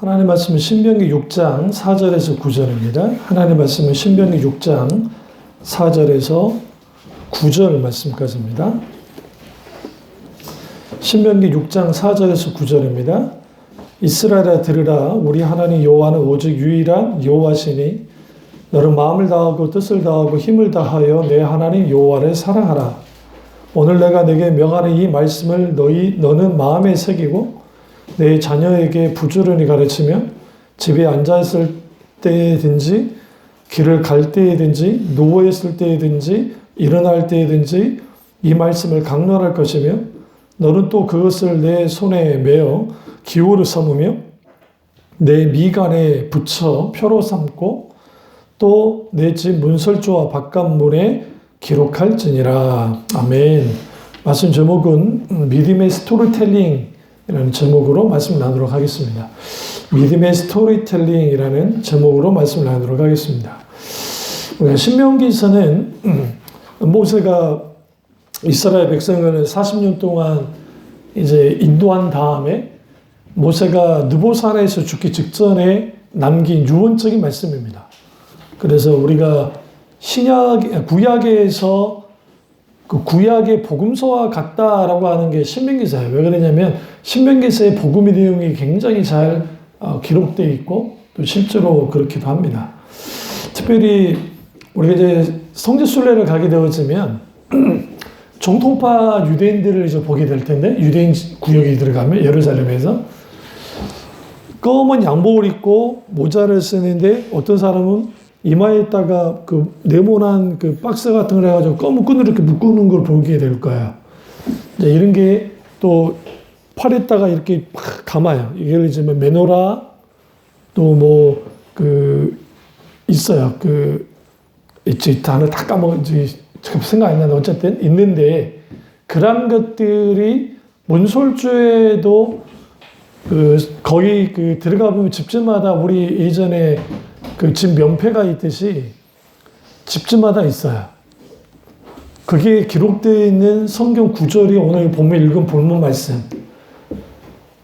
하나님 말씀은 신명기 6장 4절에서 9절입니다. 하나님 말씀은 신명기 6장 4절에서 9절 말씀까지입니다. 신명기 6장 4절에서 9절입니다. 이스라엘아 들으라. 우리 하나님 여호와는 오직 유일한 여호와시니 너는 마음을 다하고 뜻을 다하고 힘을 다하여 내 하나님 여호와를 사랑하라. 오늘 내가 네게 명하는 이 말씀을 너는 마음에 새기고 내 자녀에게 부지런히 가르치며 집에 앉아있을 때든지 길을 갈 때든지 누워있을 때든지 일어날 때든지 이 말씀을 강론할 것이며 너는 또 그것을 내 손에 메어 기호로 삼으며 내 미간에 붙여 표로 삼고 또 내 집 문설주와 바깥문에 기록할지니라. 아멘. 말씀 제목은 믿음의 스토리텔링이라는 제목으로 말씀을 나누도록 하겠습니다. 믿음의 스토리텔링이라는 제목으로 말씀을 나누도록 하겠습니다. 신명기에서는 모세가 이스라엘 백성을 40년 동안 이제 인도한 다음에 모세가 느보산에서 죽기 직전에 남긴 유언적인 말씀입니다. 그래서 우리가 구약에서 그 구약의 복음서와 같다라고 하는 게 신명기서예요. 왜 그러냐면 신명기서의 복음의 내용이 굉장히 잘 기록되어 있고 또 실제로 그렇기도 합니다. 특별히 우리가 이제 성지순례를 가게 되어지면 정통파 유대인들을 이제 보게 될 텐데 유대인 구역에 들어가면 예루살렘에서 검은 양복을 입고 모자를 쓰는데 어떤 사람은 이마에다가 그 네모난 그 박스 같은 걸 해가지고 검은 끈으로 이렇게 묶는 걸 보게 될 거예요. 이런 게 또 팔에다가 이렇게 팍 감아요. 이걸 이제 메노라 또 뭐 그 있어요. 그 있지 단어 다 까먹었지 생각 안 나는데 어쨌든 있는데 그런 것들이 문설주에도 그 거기 그 들어가 보면 집집마다 우리 예전에 그 집 면패가 있듯이 집집마다 있어요. 그게 기록되어 있는 성경 구절이 오늘 본문 읽은 본문 말씀.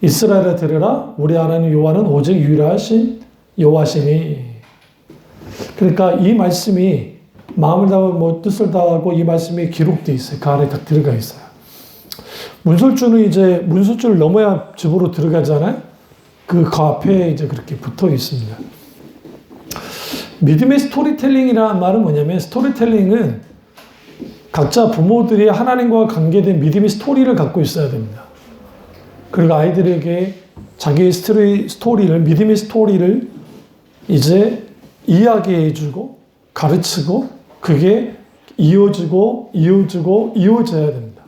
이스라엘아 들으라. 우리 하나님 여호와는 오직 유일하신 여호와시니. 그러니까 이 말씀이 마음을 다하고 뭐 뜻을 다하고 이 말씀이 기록되어 있어요. 그 안에 딱 들어가 있어요. 문설주는 이제 문설주를 넘어야 집으로 들어가잖아요. 그 앞에 이제 그렇게 붙어 있습니다. 믿음의 스토리텔링이라는 말은 뭐냐면 스토리텔링은 각자 부모들이 하나님과 관계된 믿음의 스토리를 갖고 있어야 됩니다. 그리고 아이들에게 자기의 스토리를 믿음의 스토리를 이제 이야기해 주고 가르치고 그게 이어져야 됩니다.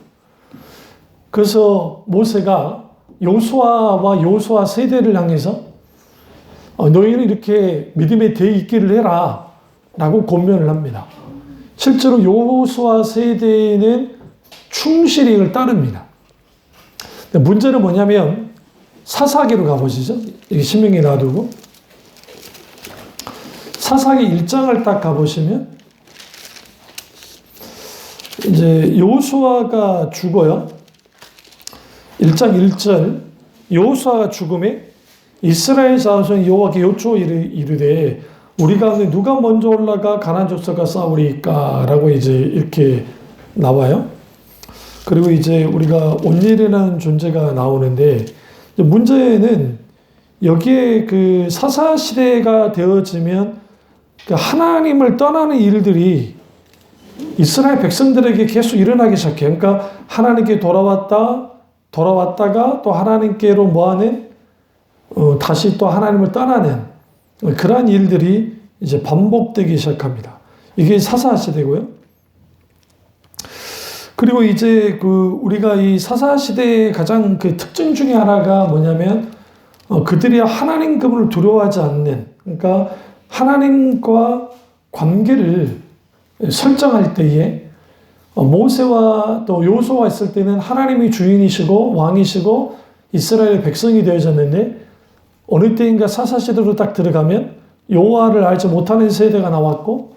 그래서 모세가 여호수아 세대를 향해서 너희는 이렇게 믿음에 대 있기를 해라 라고 권면을 합니다. 실제로 여호수아 세대는 충실히 이걸 따릅니다. 문제는 뭐냐면 사사기로 가보시죠. 여기 신명기 놔두고 사사기 1장을 딱 가보시면 이제 여호수아가 죽어요. 1장 1절 여호수아가 죽음에 이스라엘 자손 여호와께 여쭈어 이르되 우리 가운데 누가 먼저 올라가 가나안 족속과 싸우리까 라고 이제 이렇게 나와요. 그리고 이제 우리가 온일이라는 존재가 나오는데 문제는 여기에 그 사사 시대가 되어지면 그 하나님을 떠나는 일들이 이스라엘 백성들에게 계속 일어나기 시작해요. 그러니까 하나님께 돌아왔다가 또 하나님께로 뭐하는 다시 또 하나님을 떠나는 그러한 일들이 이제 반복되기 시작합니다. 이게 사사 시대고요. 그리고 이제 그 우리가 이 사사 시대의 가장 그 특징 중에 하나가 뭐냐면 그들이 하나님 그분을 두려워하지 않는, 그러니까 하나님과 관계를 설정할 때에 모세와 또 여호수아가 있을 때는 하나님이 주인이시고 왕이시고 이스라엘의 백성이 되어졌는데 어느 때인가 사사시대로 딱 들어가면 여호와를 알지 못하는 세대가 나왔고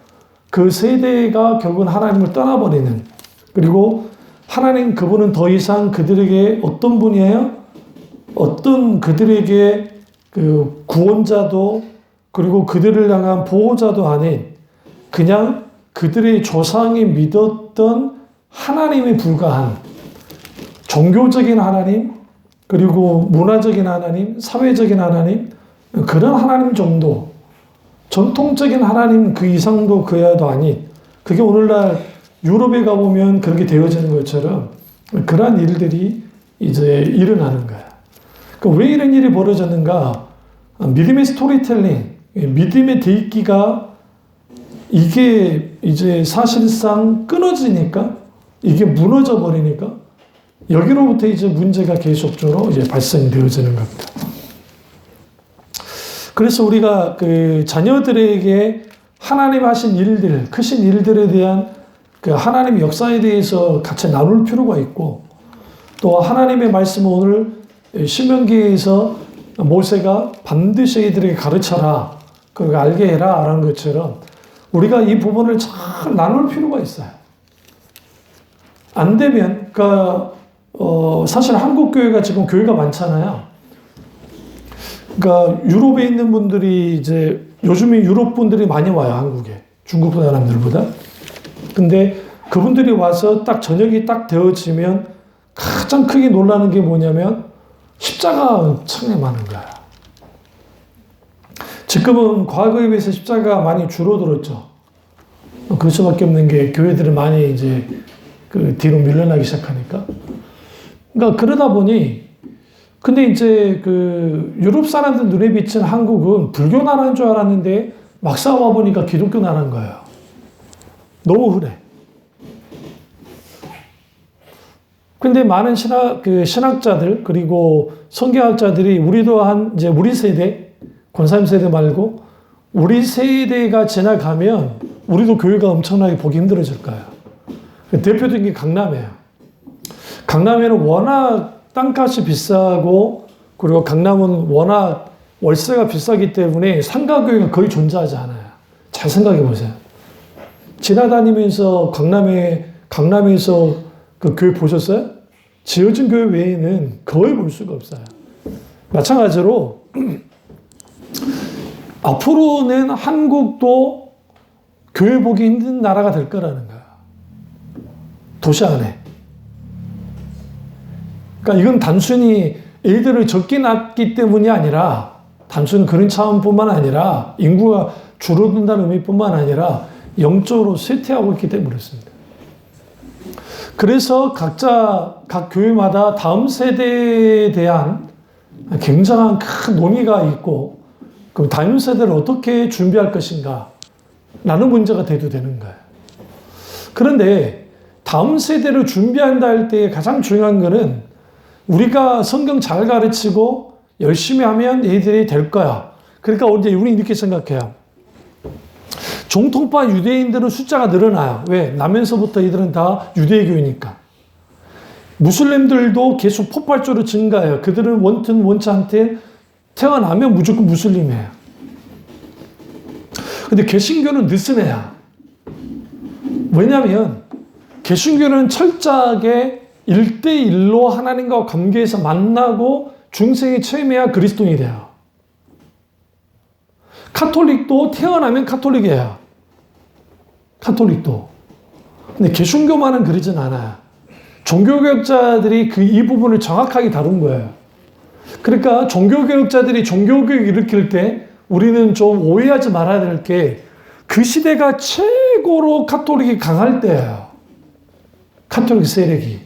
그 세대가 결국은 하나님을 떠나버리는, 그리고 하나님 그분은 더 이상 그들에게 어떤 분이에요? 어떤 그들에게 그 구원자도 그리고 그들을 향한 보호자도 아닌 그냥 그들의 조상이 믿었던 하나님에 불과한 종교적인 하나님, 그리고 문화적인 하나님, 사회적인 하나님, 그런 하나님 정도, 전통적인 하나님 그 이상도 그 이하도 아닌, 그게 오늘날 유럽에 가보면 그렇게 되어지는 것처럼 그러한 일들이 이제 일어나는 거야. 왜 이런 일이 벌어졌는가? 믿음의 스토리텔링, 믿음의 대입기가 이게 이제 사실상 끊어지니까, 이게 무너져 버리니까, 여기로부터 이제 문제가 계속적으로 이제 발생되어지는 겁니다. 그래서 우리가 그 자녀들에게 하나님 하신 일들, 크신 일들에 대한 그 하나님의 역사에 대해서 같이 나눌 필요가 있고, 또 하나님의 말씀은 오늘 신명기에서 모세가 반드시 이들에게 가르쳐라, 그리고 알게 해라 라는 것처럼 우리가 이 부분을 잘 나눌 필요가 있어요. 안 되면, 사실 한국 교회가 지금 교회가 많잖아요. 그러니까 유럽에 있는 분들이 이제 요즘에 유럽 분들이 많이 와요, 한국에. 중국 사람들보다. 근데 그분들이 와서 딱 저녁이 딱 되어지면 가장 크게 놀라는 게 뭐냐면 십자가 엄청나게 많은 거야. 지금은 과거에 비해서 십자가가 많이 줄어들었죠. 그럴 수밖에 없는 게 교회들이 많이 이제 그 뒤로 밀려나기 시작하니까. 그러니까 그러다 보니, 근데 이제 그 유럽 사람들 눈에 비친 한국은 불교 나라인 줄 알았는데 막상 와보니까 기독교 나라인 거예요. 너무 흔해. 근데 많은 신학자들, 그리고 성경학자들이 우리도 이제 우리 세대, 권사님 세대 말고 우리 세대가 지나가면 우리도 교회가 엄청나게 보기 힘들어질 거예요. 대표적인 게 강남이에요. 강남에는 워낙 땅값이 비싸고, 그리고 강남은 워낙 월세가 비싸기 때문에 상가교회가 거의 존재하지 않아요. 잘 생각해 보세요. 지나다니면서 강남에서 그 교회 보셨어요? 지어진 교회 외에는 거의 볼 수가 없어요. 마찬가지로 앞으로는 한국도 교회 보기 힘든 나라가 될 거라는 거야. 도시 안에. 그러니까 이건 단순히 애들을 적게 낳기 때문이 아니라, 단순히 그런 차원뿐만 아니라, 인구가 줄어든다는 의미뿐만 아니라 영적으로 쇠퇴하고 있기 때문에 그렇습니다. 그래서 각 교회마다 다음 세대에 대한 굉장한 큰 논의가 있고, 그럼 다음 세대를 어떻게 준비할 것인가 라는 문제가 돼도 되는 거예요. 그런데 다음 세대를 준비한다 할 때 가장 중요한 거는 우리가 성경 잘 가르치고 열심히 하면 애들이 될 거야. 그러니까 이제 우리 이렇게 생각해요. 정통파 유대인들은 숫자가 늘어나요. 왜? 나면서부터 이들은 다 유대교이니까. 무슬림들도 계속 폭발적으로 증가해요. 그들은 원튼 원치 않든 태어나면 무조건 무슬림이에요. 근데 개신교는 느슨해요. 왜냐하면 개신교는 철저하게 1대1로 하나님과 관계에서 만나고 중생이 체험해야 그리스도인이 돼요. 카톨릭도 태어나면 카톨릭이에요. 카톨릭도. 근데 개신교만은 그러진 않아요. 종교개혁자들이 이 부분을 정확하게 다룬 거예요. 그러니까 종교개혁자들이 종교개혁 일으킬 때 우리는 좀 오해하지 말아야 될 게, 그 시대가 최고로 카톨릭이 강할 때예요. 카톨릭 세력이.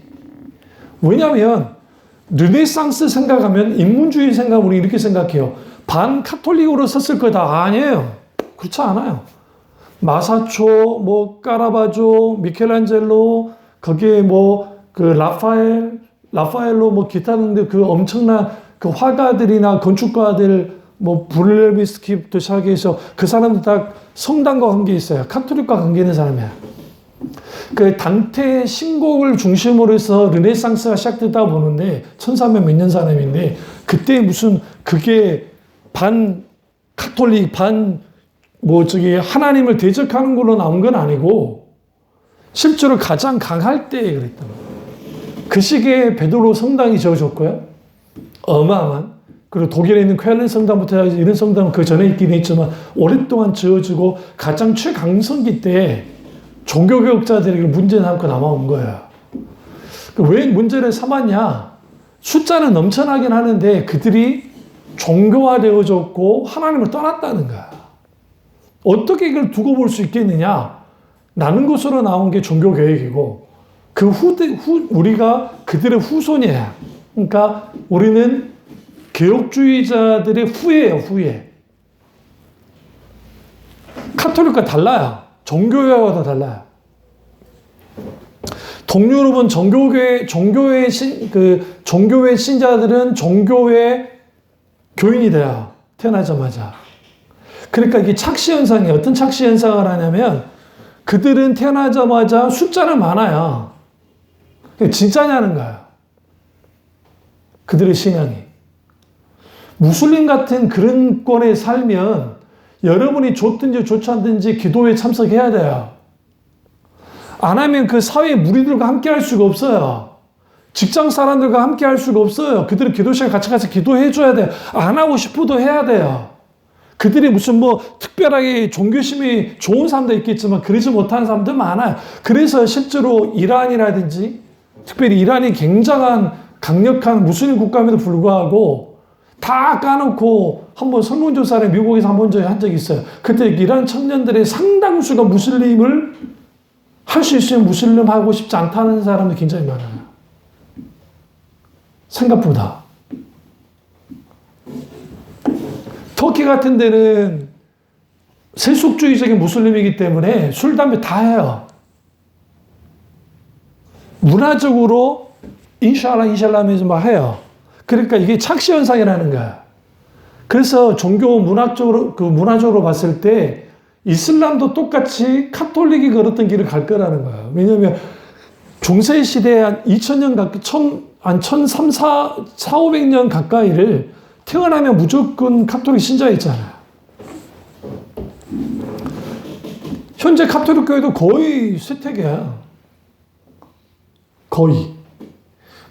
왜냐하면 르네상스 생각하면 인문주의 생각, 우리 이렇게 생각해요. 반 카톨릭으로 섰을 거다. 아니에요. 그렇지 않아요. 마사초, 까라바조, 미켈란젤로, 거기에 그 라파엘로 기타 등등 그 엄청난 그 화가들이나 건축가들, 브렐레비스키부터 시작해서 그 사람들 다 성당과 관계 있어요. 카톨릭과 관계 있는 사람이야. 그 단테 신곡을 중심으로 해서 르네상스가 시작됐다 보는데 1300 몇 년 사람인데, 그때 무슨 그게 반 카톨릭 하나님을 대적하는 걸로 나온 건 아니고 실제로 가장 강할 때에 그랬던 거예요. 그 시기에 베드로 성당이 지어졌고요. 어마어마한 그리고 독일에 있는 쾰른 성당부터 해서 이런 성당은 그 전에 있긴 했지만 오랫동안 지어지고 가장 최강성기 때 종교개혁자들이 문제 삼고 남아온 거예요. 왜 문제를 삼았냐? 숫자는 넘쳐나긴 하는데 그들이 종교화되어졌고 하나님을 떠났다는 거야. 어떻게 이걸 두고 볼 수 있겠느냐? 라는 것으로 나온 게 종교개혁이고 우리가 그들의 후손이야. 그러니까 우리는 개혁주의자들의 후예예요, 후예. 카톨릭과 달라요. 종교회와도 달라요. 동유럽은 종교회 신자들은 종교회 교인이 돼요. 태어나자마자. 그러니까 이게 착시현상이에요. 어떤 착시현상을 하냐면 그들은 태어나자마자 숫자는 많아요. 진짜냐는 거예요. 그들의 신앙이. 무슬림 같은 그런 권에 살면 여러분이 좋든지 좋지 않든지 기도에 참석해야 돼요. 안 하면 그 사회 무리들과 함께 할 수가 없어요. 직장 사람들과 함께 할 수가 없어요. 그들은 기도 시간에 같이 가서 기도해 줘야 돼요. 안 하고 싶어도 해야 돼요. 그들이 무슨 특별하게 종교심이 좋은 사람도 있겠지만 그러지 못하는 사람들 많아요. 그래서 실제로 이란이라든지 특별히 이란이 굉장한 강력한 무슬림 국가임에도 불구하고 다 까놓고 한번 설문조사를 미국에서 한 적이 있어요. 그때 이란 청년들의 상당수가 무슬림을 할 수 있으면 무슬림 하고 싶지 않다는 사람들이 굉장히 많아요. 생각보다. 터키 같은 데는 세속주의적인 무슬림이기 때문에 술, 담배 다 해요. 문화적으로 인샬라면서 막 해요. 그러니까 이게 착시현상이라는 거야. 그래서 문화적으로 봤을 때 이슬람도 똑같이 카톨릭이 걸었던 길을 갈 거라는 거예요. 왜냐하면 중세시대에 한 2000년 가까이, 한 1300~500년 가까이를 태어나면 무조건 카톨릭 신자였잖아요. 현재 카톨릭 교회도 거의 쇠퇴계야. 거의.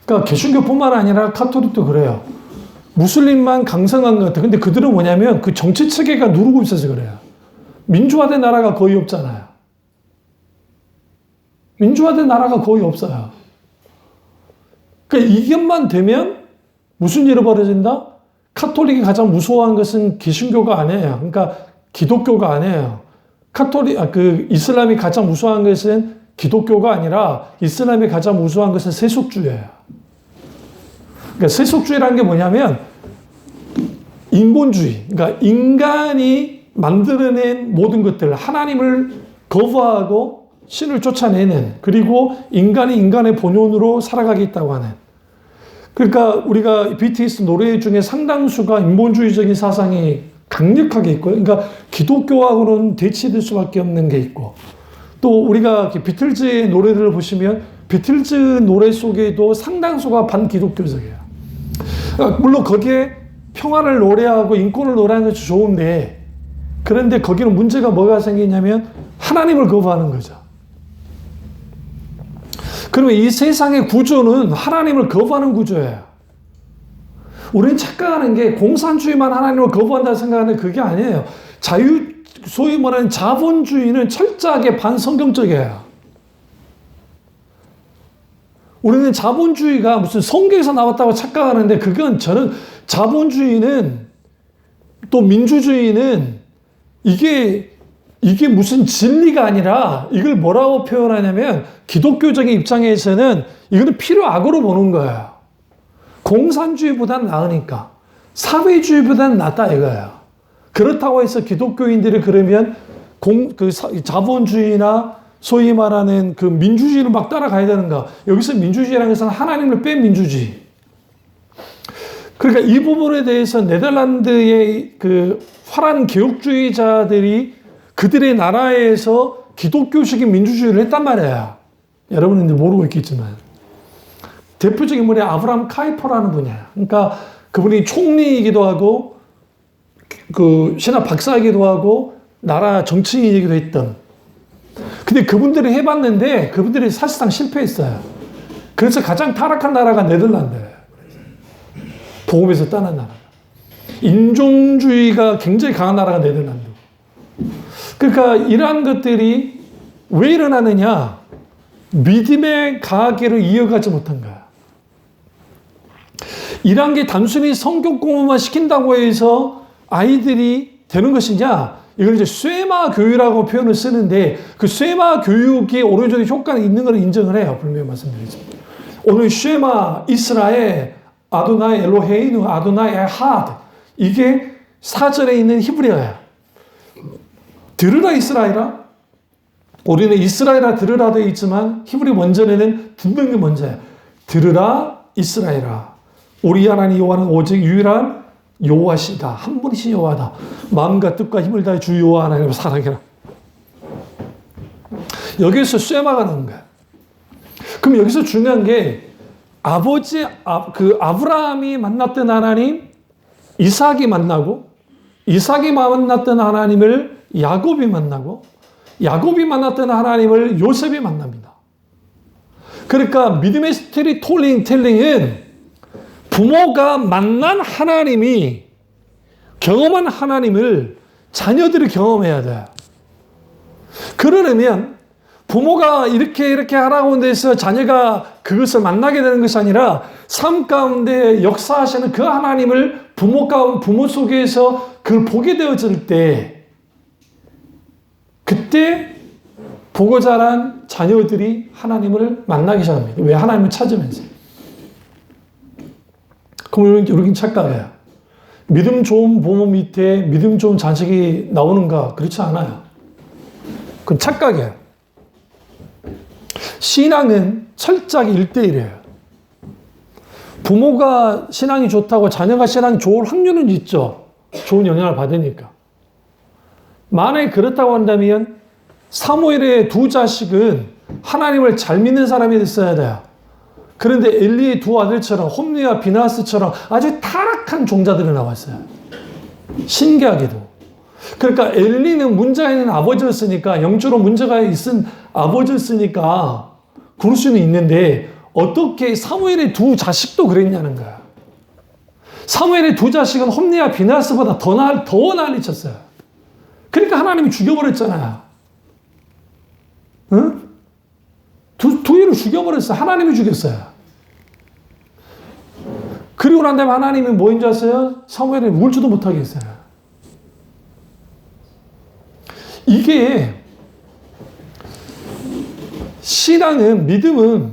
그러니까 개신교뿐만 아니라 카톨릭도 그래요. 무슬림만 강성한 것 같아. 근데 그들은 뭐냐면 그 정치 체계가 누르고 있어서 그래요. 민주화된 나라가 거의 없잖아요. 민주화된 나라가 거의 없어요. 그러니까 이것만 되면 무슨 일이 벌어진다? 카톨릭이 가장 무서워한 것은 개신교가 아니에요. 그러니까 기독교가 아니에요. 이슬람이 가장 무서워한 것은 기독교가 아니라 이슬람이 가장 무서워한 것은 세속주의예요. 그러니까 세속주의라는 게 뭐냐면 인본주의. 그러니까 인간이 만들어낸 모든 것들, 하나님을 거부하고 신을 쫓아내는, 그리고 인간이 인간의 본연으로 살아가겠다고 하는. 그러니까 우리가 BTS 노래 중에 상당수가 인본주의적인 사상이 강력하게 있고요. 그러니까 기독교하고는 대치될 수밖에 없는 게 있고, 또 우리가 비틀즈의 노래를 보시면 비틀즈 노래 속에도 상당수가 반기독교적이에요. 그러니까 물론 거기에 평화를 노래하고 인권을 노래하는 것이 좋은데, 그런데 거기는 문제가 뭐가 생기냐면 하나님을 거부하는 거죠. 그러면 이 세상의 구조는 하나님을 거부하는 구조예요. 우리는 착각하는 게 공산주의만 하나님을 거부한다 생각하는데 그게 아니에요. 소위 말하는 자본주의는 철저하게 반성경적이에요. 우리는 자본주의가 무슨 성경에서 나왔다고 착각하는데 그건 저는 자본주의는 또 민주주의는 이게 무슨 진리가 아니라 이걸 뭐라고 표현하냐면 기독교적인 입장에서는 이거는 필요악으로 보는 거예요. 공산주의보다는 나으니까. 사회주의보다는 낫다 이거예요. 그렇다고 해서 기독교인들이 그러면 자본주의나 소위 말하는 그 민주주의를 막 따라가야 되는가. 여기서 민주주의라는 것은 하나님을 뺀 민주주의. 그러니까 이 부분에 대해서 네덜란드의 그 화란 개혁주의자들이 그들의 나라에서 기독교식인 민주주의를 했단 말이에요. 여러분은 이제 모르고 있겠지만. 대표적인 분이 아브라함 카이퍼라는 분이에요. 그러니까 그분이 총리이기도 하고, 신학 박사이기도 하고, 나라 정치인이기도 했던. 근데 그분들이 해봤는데, 그분들이 사실상 실패했어요. 그래서 가장 타락한 나라가 네덜란드예요. 복음에서 떠난 나라. 인종주의가 굉장히 강한 나라가 네덜란드. 그러니까 이러한 것들이 왜 일어나느냐? 믿음의 가계를 이어가지 못한 거야. 이러한 게 단순히 성경 공부만 시킨다고 해서 아이들이 되는 것이냐? 이걸 이제 쇠마 교육이라고 표현을 쓰는데 그 쇠마 교육이 오른쪽에 효과가 있는 걸 인정을 해요. 분명히 말씀드리겠습니다. 오늘 쇠마 이스라엘 아도나이 엘로헤이누 아도나이 에하드 이게 사전에 있는 히브리어야. 들으라 이스라엘아. 우리는 이스라엘아 들으라 되어 있지만 히브리 원전에는 듣는 게 먼저야. 들으라 이스라엘아. 우리 하나님 여호와는 오직 유일한 여호와시다. 한 분이신 여호와다. 마음과 뜻과 힘을 다해 주 여호와 하나님을 사랑해라. 여기서 쇠마가 나온 거야. 그럼 여기서 중요한 게 아브라함이 만났던 하나님, 이삭이 만나고 이삭이 만났던 하나님을 야곱이 만나고 야곱이 만났던 하나님을 요셉이 만납니다. 그러니까 믿음의 스토리텔링은 부모가 만난 하나님이 경험한 하나님을 자녀들이 경험해야 돼요. 그러려면 부모가 이렇게 하라고 해서 자녀가 그것을 만나게 되는 것이 아니라 삶 가운데 역사하시는 그 하나님을 부모 속에서 그걸 보게 되어질 때 그때 보고 자란 자녀들이 하나님을 만나기 시작합니다. 왜? 하나님을 찾으면서. 그럼 우리는 착각해요. 믿음 좋은 부모 밑에 믿음 좋은 자식이 나오는가? 그렇지 않아요. 그건 착각이에요. 신앙은 철저하게 1대1이에요. 부모가 신앙이 좋다고 자녀가 신앙이 좋을 확률은 있죠. 좋은 영향을 받으니까. 만약에 그렇다고 한다면 사무엘의 두 자식은 하나님을 잘 믿는 사람이 됐어야 돼요. 그런데 엘리의 두 아들처럼 홈리와 비나스처럼 아주 타락한 종자들이 나왔어요. 신기하게도. 그러니까 엘리는 문제가 있는 아버지였으니까 영적으로 문제가 있은 아버지였으니까 그럴 수는 있는데 어떻게 사무엘의 두 자식도 그랬냐는 거야. 사무엘의 두 자식은 홈리와 비나스보다 더 난리 쳤어요. 그러니까 하나님이 죽여버렸잖아요. 응? 두 일을 죽여버렸어요. 하나님이 죽였어요. 그리고 난 다음에 하나님이 뭐인 줄 아세요? 사무엘을 울지도 못하게 했어요. 이게 신앙은, 믿음은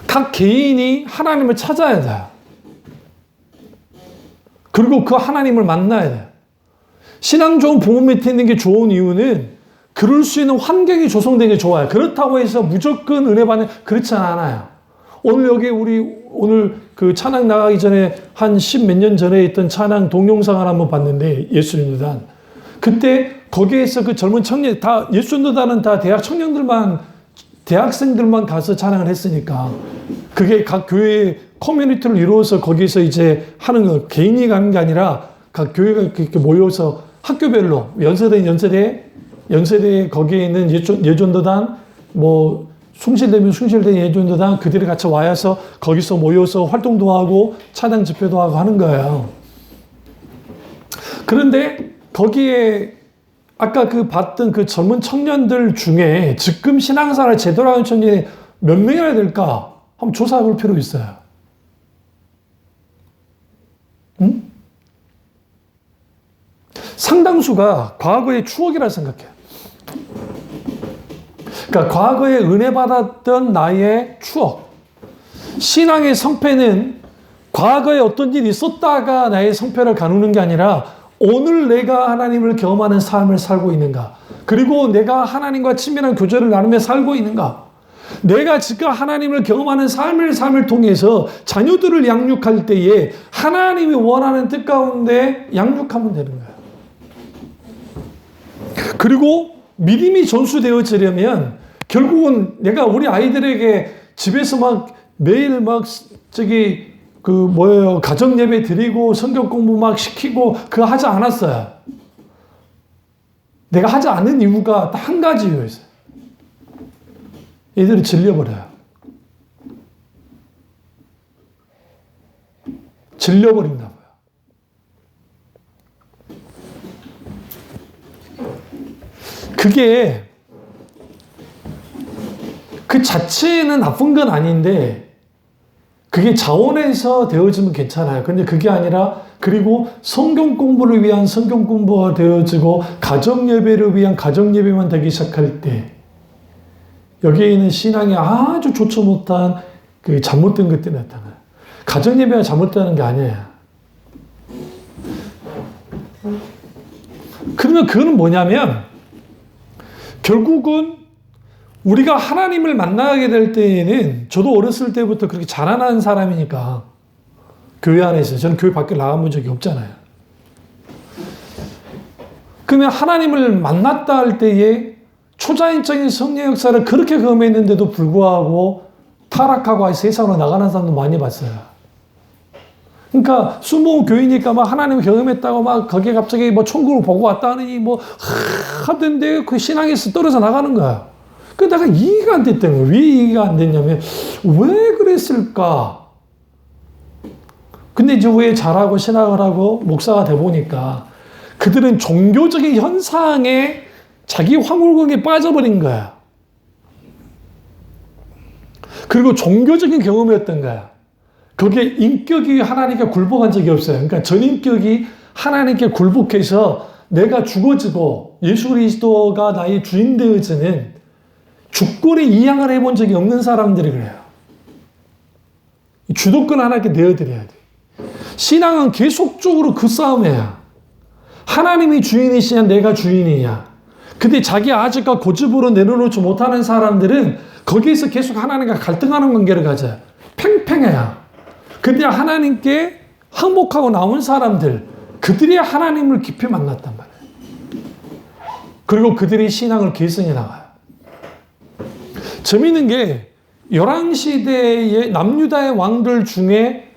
각 개인이 하나님을 찾아야 돼요. 그리고 그 하나님을 만나야 돼요. 신앙 좋은 부모 밑에 있는 게 좋은 이유는 그럴 수 있는 환경이 조성되는 게 좋아요. 그렇다고 해서 무조건 은혜 받는, 그렇지 않아요. 오늘 그 찬양 나가기 전에 한 10몇 년 전에 있던 찬양 동영상을 한번 봤는데, 예수님도단. 그때 거기에서 그 젊은 청년, 다, 예수님도단은 다 대학생들만 가서 찬양을 했으니까, 그게 각 교회 커뮤니티를 이루어서 거기서 이제 하는 거, 개인이 가는 게 아니라 각 교회가 이렇게 모여서 학교별로, 연세대 거기에 있는 예전도단, 뭐, 숭실되면 숭실된 예전도단, 그들이 같이 와서 거기서 모여서 활동도 하고 찬양 집회도 하고 하는 거예요. 그런데 거기에 아까 그 봤던 그 젊은 청년들 중에 지금 신앙생활을 제대로 하는 청년이 몇 명이나 될까? 한번 조사해 볼 필요 있어요. 응? 상당수가 과거의 추억이라 생각해요. 그러니까 과거에 은혜 받았던 나의 추억. 신앙의 성패는 과거에 어떤 일이 있었다가 나의 성패를 가누는 게 아니라 오늘 내가 하나님을 경험하는 삶을 살고 있는가. 그리고 내가 하나님과 친밀한 교제를 나누며 살고 있는가. 내가 지금 하나님을 경험하는 삶을 통해서 자녀들을 양육할 때에 하나님이 원하는 뜻 가운데 양육하면 되는 거예요. 그리고 믿음이 전수되어지려면 결국은 내가 우리 아이들에게 집에서 막 매일 막 가정 예배 드리고 성경 공부 막 시키고 그거 하지 않았어요. 내가 하지 않은 이유가 딱 한 가지 이유였어요. 애들이 질려버려요. 질려버린다고요. 그게 그 자체는 나쁜 건 아닌데 그게 자원해서 되어지면 괜찮아요. 근데 그게 아니라 그리고 성경 공부를 위한 성경 공부가 되어지고 가정 예배를 위한 가정 예배만 되기 시작할 때 여기에 있는 신앙이 아주 좋지 못한 그 잘못된 것들이 나타나요. 가정 예배가 잘못되는 게 아니에요. 그러면 그거는 뭐냐면 결국은 우리가 하나님을 만나게 될 때에는 저도 어렸을 때부터 그렇게 자라난 사람이니까 교회 안에 있어요. 저는 교회 밖에 나가본 적이 없잖아요. 그러면 하나님을 만났다 할 때에 초자연적인 성령 역사를 그렇게 경험했는데도 불구하고 타락하고 세상으로 나가는 사람도 많이 봤어요. 그러니까 순복음 교회니까 막 하나님을 경험했다고 막 거기에 갑자기 뭐 천국을 보고 왔다 하느니 뭐 하던데 그 신앙에서 떨어져 나가는 거야. 그 내가 이해가 안 됐던 거예요. 왜 이해가 안 됐냐면 왜 그랬을까? 근데 이제 왜 잘하고 신학을 하고 목사가 돼 보니까 그들은 종교적인 현상에 자기 황홀경에 빠져버린 거야. 그리고 종교적인 경험이었던 거야. 거기에 인격이 하나님께 굴복한 적이 없어요. 그러니까 전인격이 하나님께 굴복해서 내가 죽어지고 예수 그리스도가 나의 주인 되어지는 주권에 이양을 해본 적이 없는 사람들이 그래요. 주도권 하나님께 내어드려야 돼. 신앙은 계속적으로 그 싸움이야. 하나님이 주인이시냐 내가 주인이냐. 근데 자기 아직과 고집으로 내려놓지 못하는 사람들은 거기에서 계속 하나님과 갈등하는 관계를 가져요. 팽팽해요. 근데 하나님께 항복하고 나온 사람들, 그들이 하나님을 깊이 만났단 말이에요. 그리고 그들이 신앙을 계승해 나가요. 재미있는 게 열왕시대의 남유다의 왕들 중에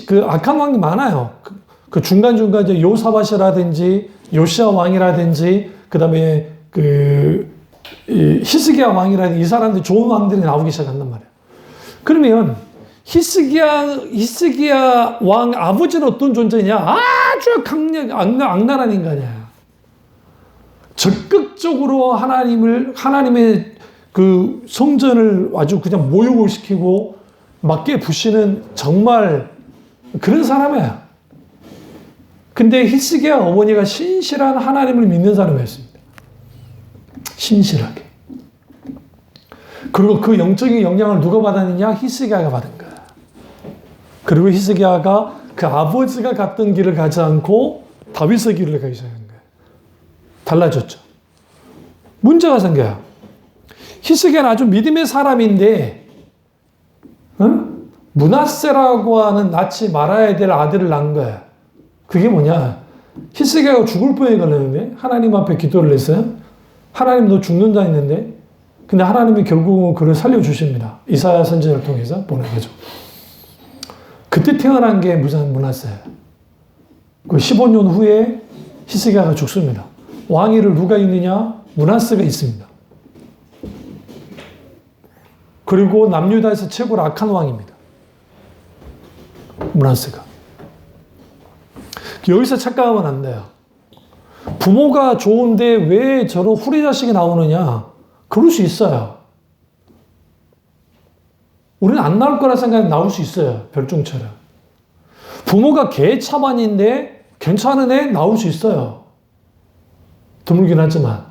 그 악한 왕이 많아요. 그 중간중간 이제 요사밧이라든지 요시아 왕이라든지 그다음에 히스기야 왕이라든지 이 사람들 좋은 왕들이 나오기 시작한단 말이에요. 그러면 히스기야 왕 아버지는 어떤 존재냐? 아주 악랄한 인간이야. 적극적으로 하나님의 그 성전을 아주 그냥 모욕을 시키고 맞게 부시는 정말 그런 사람이야. 근데 히스기야 어머니가 신실한 하나님을 믿는 사람이었습니다. 신실하게. 그리고 그 영적인 영향을 누가 받았느냐? 히스기야가 받은 거야. 그리고 히스기야가 그 아버지가 갔던 길을 가지 않고 다윗의 길을 가기 시작한 거야. 달라졌죠. 문제가 생겨요. 히스기야는 아주 믿음의 사람인데 므낫세라고 하는 낳지 말아야 될 아들을 낳은 거야. 그게 뭐냐? 히스기야가 죽을 뻔에 걸렸는데 하나님 앞에 기도를 했어요. 하나님 너 죽는다 했는데 근데 하나님이 결국은 그를 살려주십니다. 이사야 선지자를 통해서 보내죠. 그때 태어난 게 므낫세예요. 그 15년 후에 히스기야가 죽습니다. 왕위를 누가 있느냐? 므낫세가 있습니다. 그리고 남유다에서 최고로 악한 왕입니다. 므낫세가. 여기서 착각하면 안 돼요. 부모가 좋은데 왜 저런 후리 자식이 나오느냐? 그럴 수 있어요. 우리는 안 나올 거라 생각하면 나올 수 있어요. 별종처럼. 부모가 개차반인데 괜찮은 애 나올 수 있어요. 드물긴 하지만.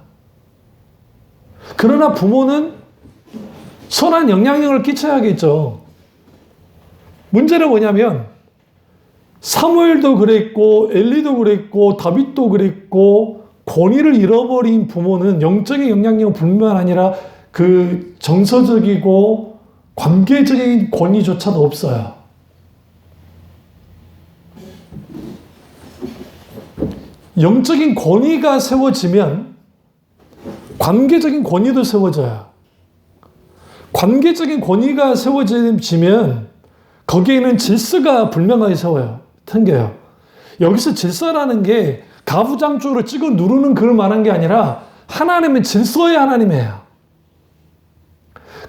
그러나 부모는 선한 영향력을 끼쳐야겠죠. 문제는 뭐냐면 사무엘도 그랬고 엘리도 그랬고 다윗도 그랬고 권위를 잃어버린 부모는 영적인 영향력은 뿐만 아니라 그 정서적이고 관계적인 권위조차도 없어요. 영적인 권위가 세워지면 관계적인 권위도 세워져요. 관계적인 권위가 세워지면 거기에는 질서가 분명하게 생겨요. 여기서 질서라는 게 가부장적으로 찍어 누르는 그걸 말한 게 아니라 하나님은 질서의 하나님이에요.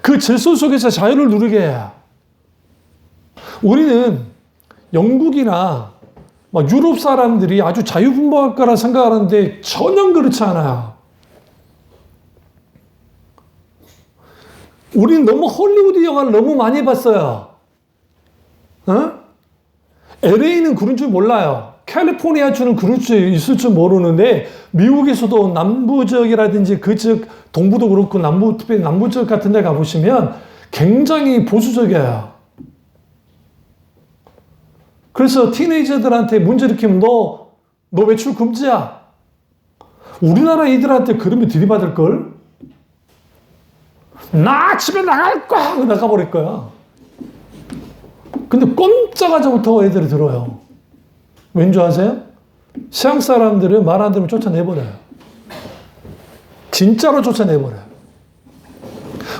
그 질서 속에서 자유를 누리게 해요. 우리는 영국이나 막 유럽 사람들이 아주 자유분방할 거라 생각하는데 전혀 그렇지 않아요. 우리는 너무 헐리우드 영화를 너무 많이 봤어요. 어? LA는 그런 줄 몰라요. 캘리포니아 주는 그럴 수 있을 줄 모르는데 미국에서도 남부 지역이라든지 그 지역 동부도 그렇고 남부 특별히 남부 지역 같은 데 가보시면 굉장히 보수적이에요. 그래서 티네이저들한테 문제 일으키면 너 외출 금지야. 우리나라 애들한테 그러면 들이받을걸? 나 집에 나갈 거야! 나가버릴 거야. 근데 꼼짝하자부터 애들이 들어요. 왠 줄 아세요? 서양 사람들은 말 안 들으면 쫓아내버려요. 진짜로 쫓아내버려요.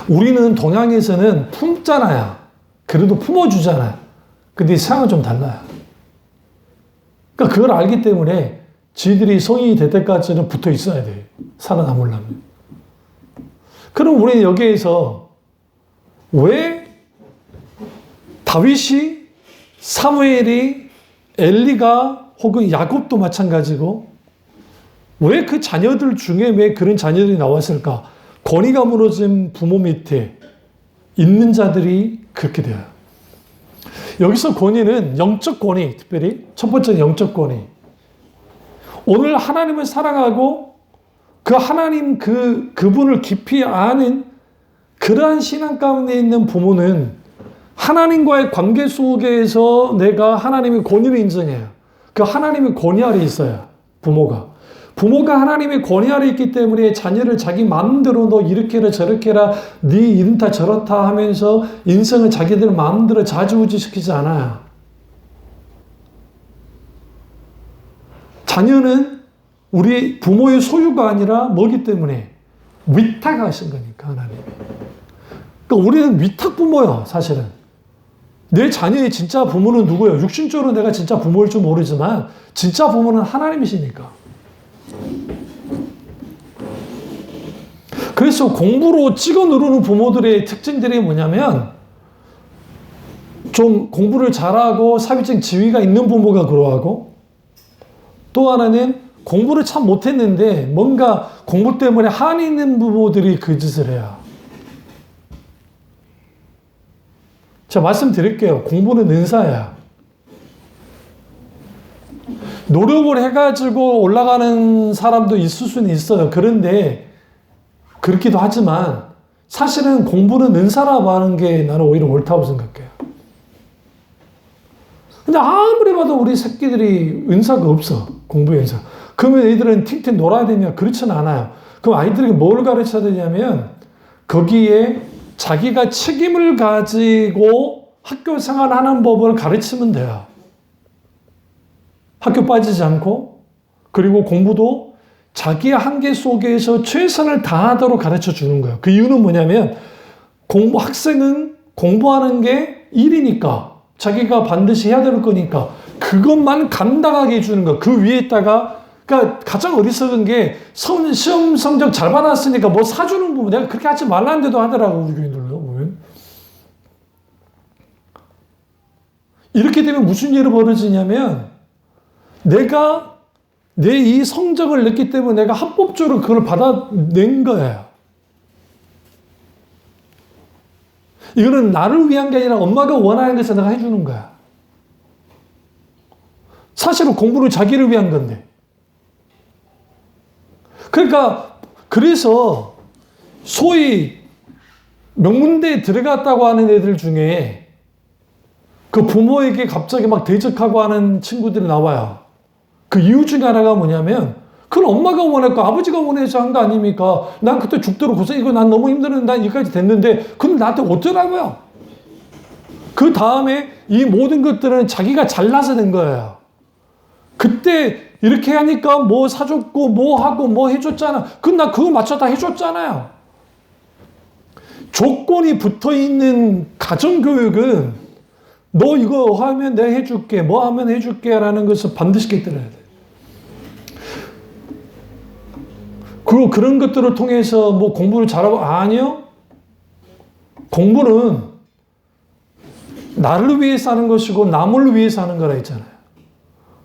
우리는 동양에서는 품잖아요. 그래도 품어주잖아요. 근데 서양은 좀 달라요. 그러니까 그걸 알기 때문에 지들이 성인이 될 때까지는 붙어 있어야 돼요. 살아남으려면. 그럼 우리는 여기에서 왜 다윗이, 사무엘이, 엘리가 혹은 야곱도 마찬가지고 왜 그 자녀들 중에 왜 그런 자녀들이 나왔을까? 권위가 무너진 부모 밑에 있는 자들이 그렇게 돼요. 여기서 권위는 영적 권위, 특별히 첫 번째는 영적 권위. 오늘 하나님을 사랑하고 그 하나님 그분을 깊이 아는 그러한 신앙 가운데 있는 부모는 하나님과의 관계 속에서 내가 하나님의 권위를 인정해요. 그 하나님의 권위 아래 있어요. 부모가 하나님의 권위 아래 있기 때문에 자녀를 자기 마음대로 너 이렇게 해라 저렇게 해라 네 이렇다 저렇다 하면서 인생을 자기들 마음대로 좌지우지 시키지 않아요. 자녀는 우리 부모의 소유가 아니라 뭐기 때문에 위탁하신 거니까 하나님이. 그러니까 우리는 위탁 부모예요. 사실은. 내 자녀의 진짜 부모는 누구예요? 육신적으로 내가 진짜 부모일 줄 모르지만 진짜 부모는 하나님이시니까. 그래서 공부로 찍어 누르는 부모들의 특징들이 뭐냐면 좀 공부를 잘하고 사회적 지위가 있는 부모가 그러하고 또 하나는 공부를 참 못했는데 뭔가 공부 때문에 한이 있는 부모들이 그 짓을 해요. 제가 말씀드릴게요. 공부는 은사야. 노력을 해가지고 올라가는 사람도 있을 수는 있어요. 그런데 그렇기도 하지만 사실은 공부는 은사라고 하는 게 나는 오히려 옳다고 생각해요. 근데 아무리 봐도 우리 새끼들이 은사가 없어. 공부의 은사. 그러면 애들은 팅팅 놀아야 되냐? 그렇지는 않아요. 그럼 아이들에게 뭘 가르쳐야 되냐면 거기에 자기가 책임을 가지고 학교 생활하는 법을 가르치면 돼요. 학교 빠지지 않고 그리고 공부도 자기의 한계 속에서 최선을 다하도록 가르쳐 주는 거예요. 그 이유는 뭐냐면 학생은 공부하는 게 일이니까 자기가 반드시 해야 될 거니까 그것만 감당하게 해주는 거예요. 그 위에다가 그러니까 가장 어리석은 게 시험 성적 잘 받았으니까 뭐 사주는 부분 내가 그렇게 하지 말라는데도 하더라고 우리 교인들도 보면. 이렇게 되면 무슨 일이 벌어지냐면 내가 내 이 성적을 냈기 때문에 내가 합법적으로 그걸 받아낸 거예요. 이거는 나를 위한 게 아니라 엄마가 원하는 것을 내가 해주는 거야. 사실은 공부는 자기를 위한 건데. 그러니까 그래서 소위 명문대에 들어갔다고 하는 애들 중에 그 부모에게 갑자기 막 대적하고 하는 친구들이 나와요. 그 이유 중에 하나가 뭐냐면 그건 엄마가 원했고 아버지가 원해서 한 거 아닙니까? 난 그때 죽도록 고생이고 난 너무 힘들었는데 난 여기까지 됐는데 근데 나한테 어쩌라고요? 그 다음에 이 모든 것들은 자기가 잘나서 된 거예요. 그때 이렇게 하니까 뭐 사줬고 뭐 하고 뭐 해줬잖아. 그럼 나 그거 맞춰 다 해줬잖아요. 조건이 붙어있는 가정교육은 너 이거 하면 내가 해줄게 뭐 하면 해줄게 라는 것을 반드시 깨달아야 돼. 그리고 그런 것들을 통해서 뭐 공부를 잘하고 아니요. 공부는 나를 위해서 하는 것이고 남을 위해서 하는 거라 했잖아요.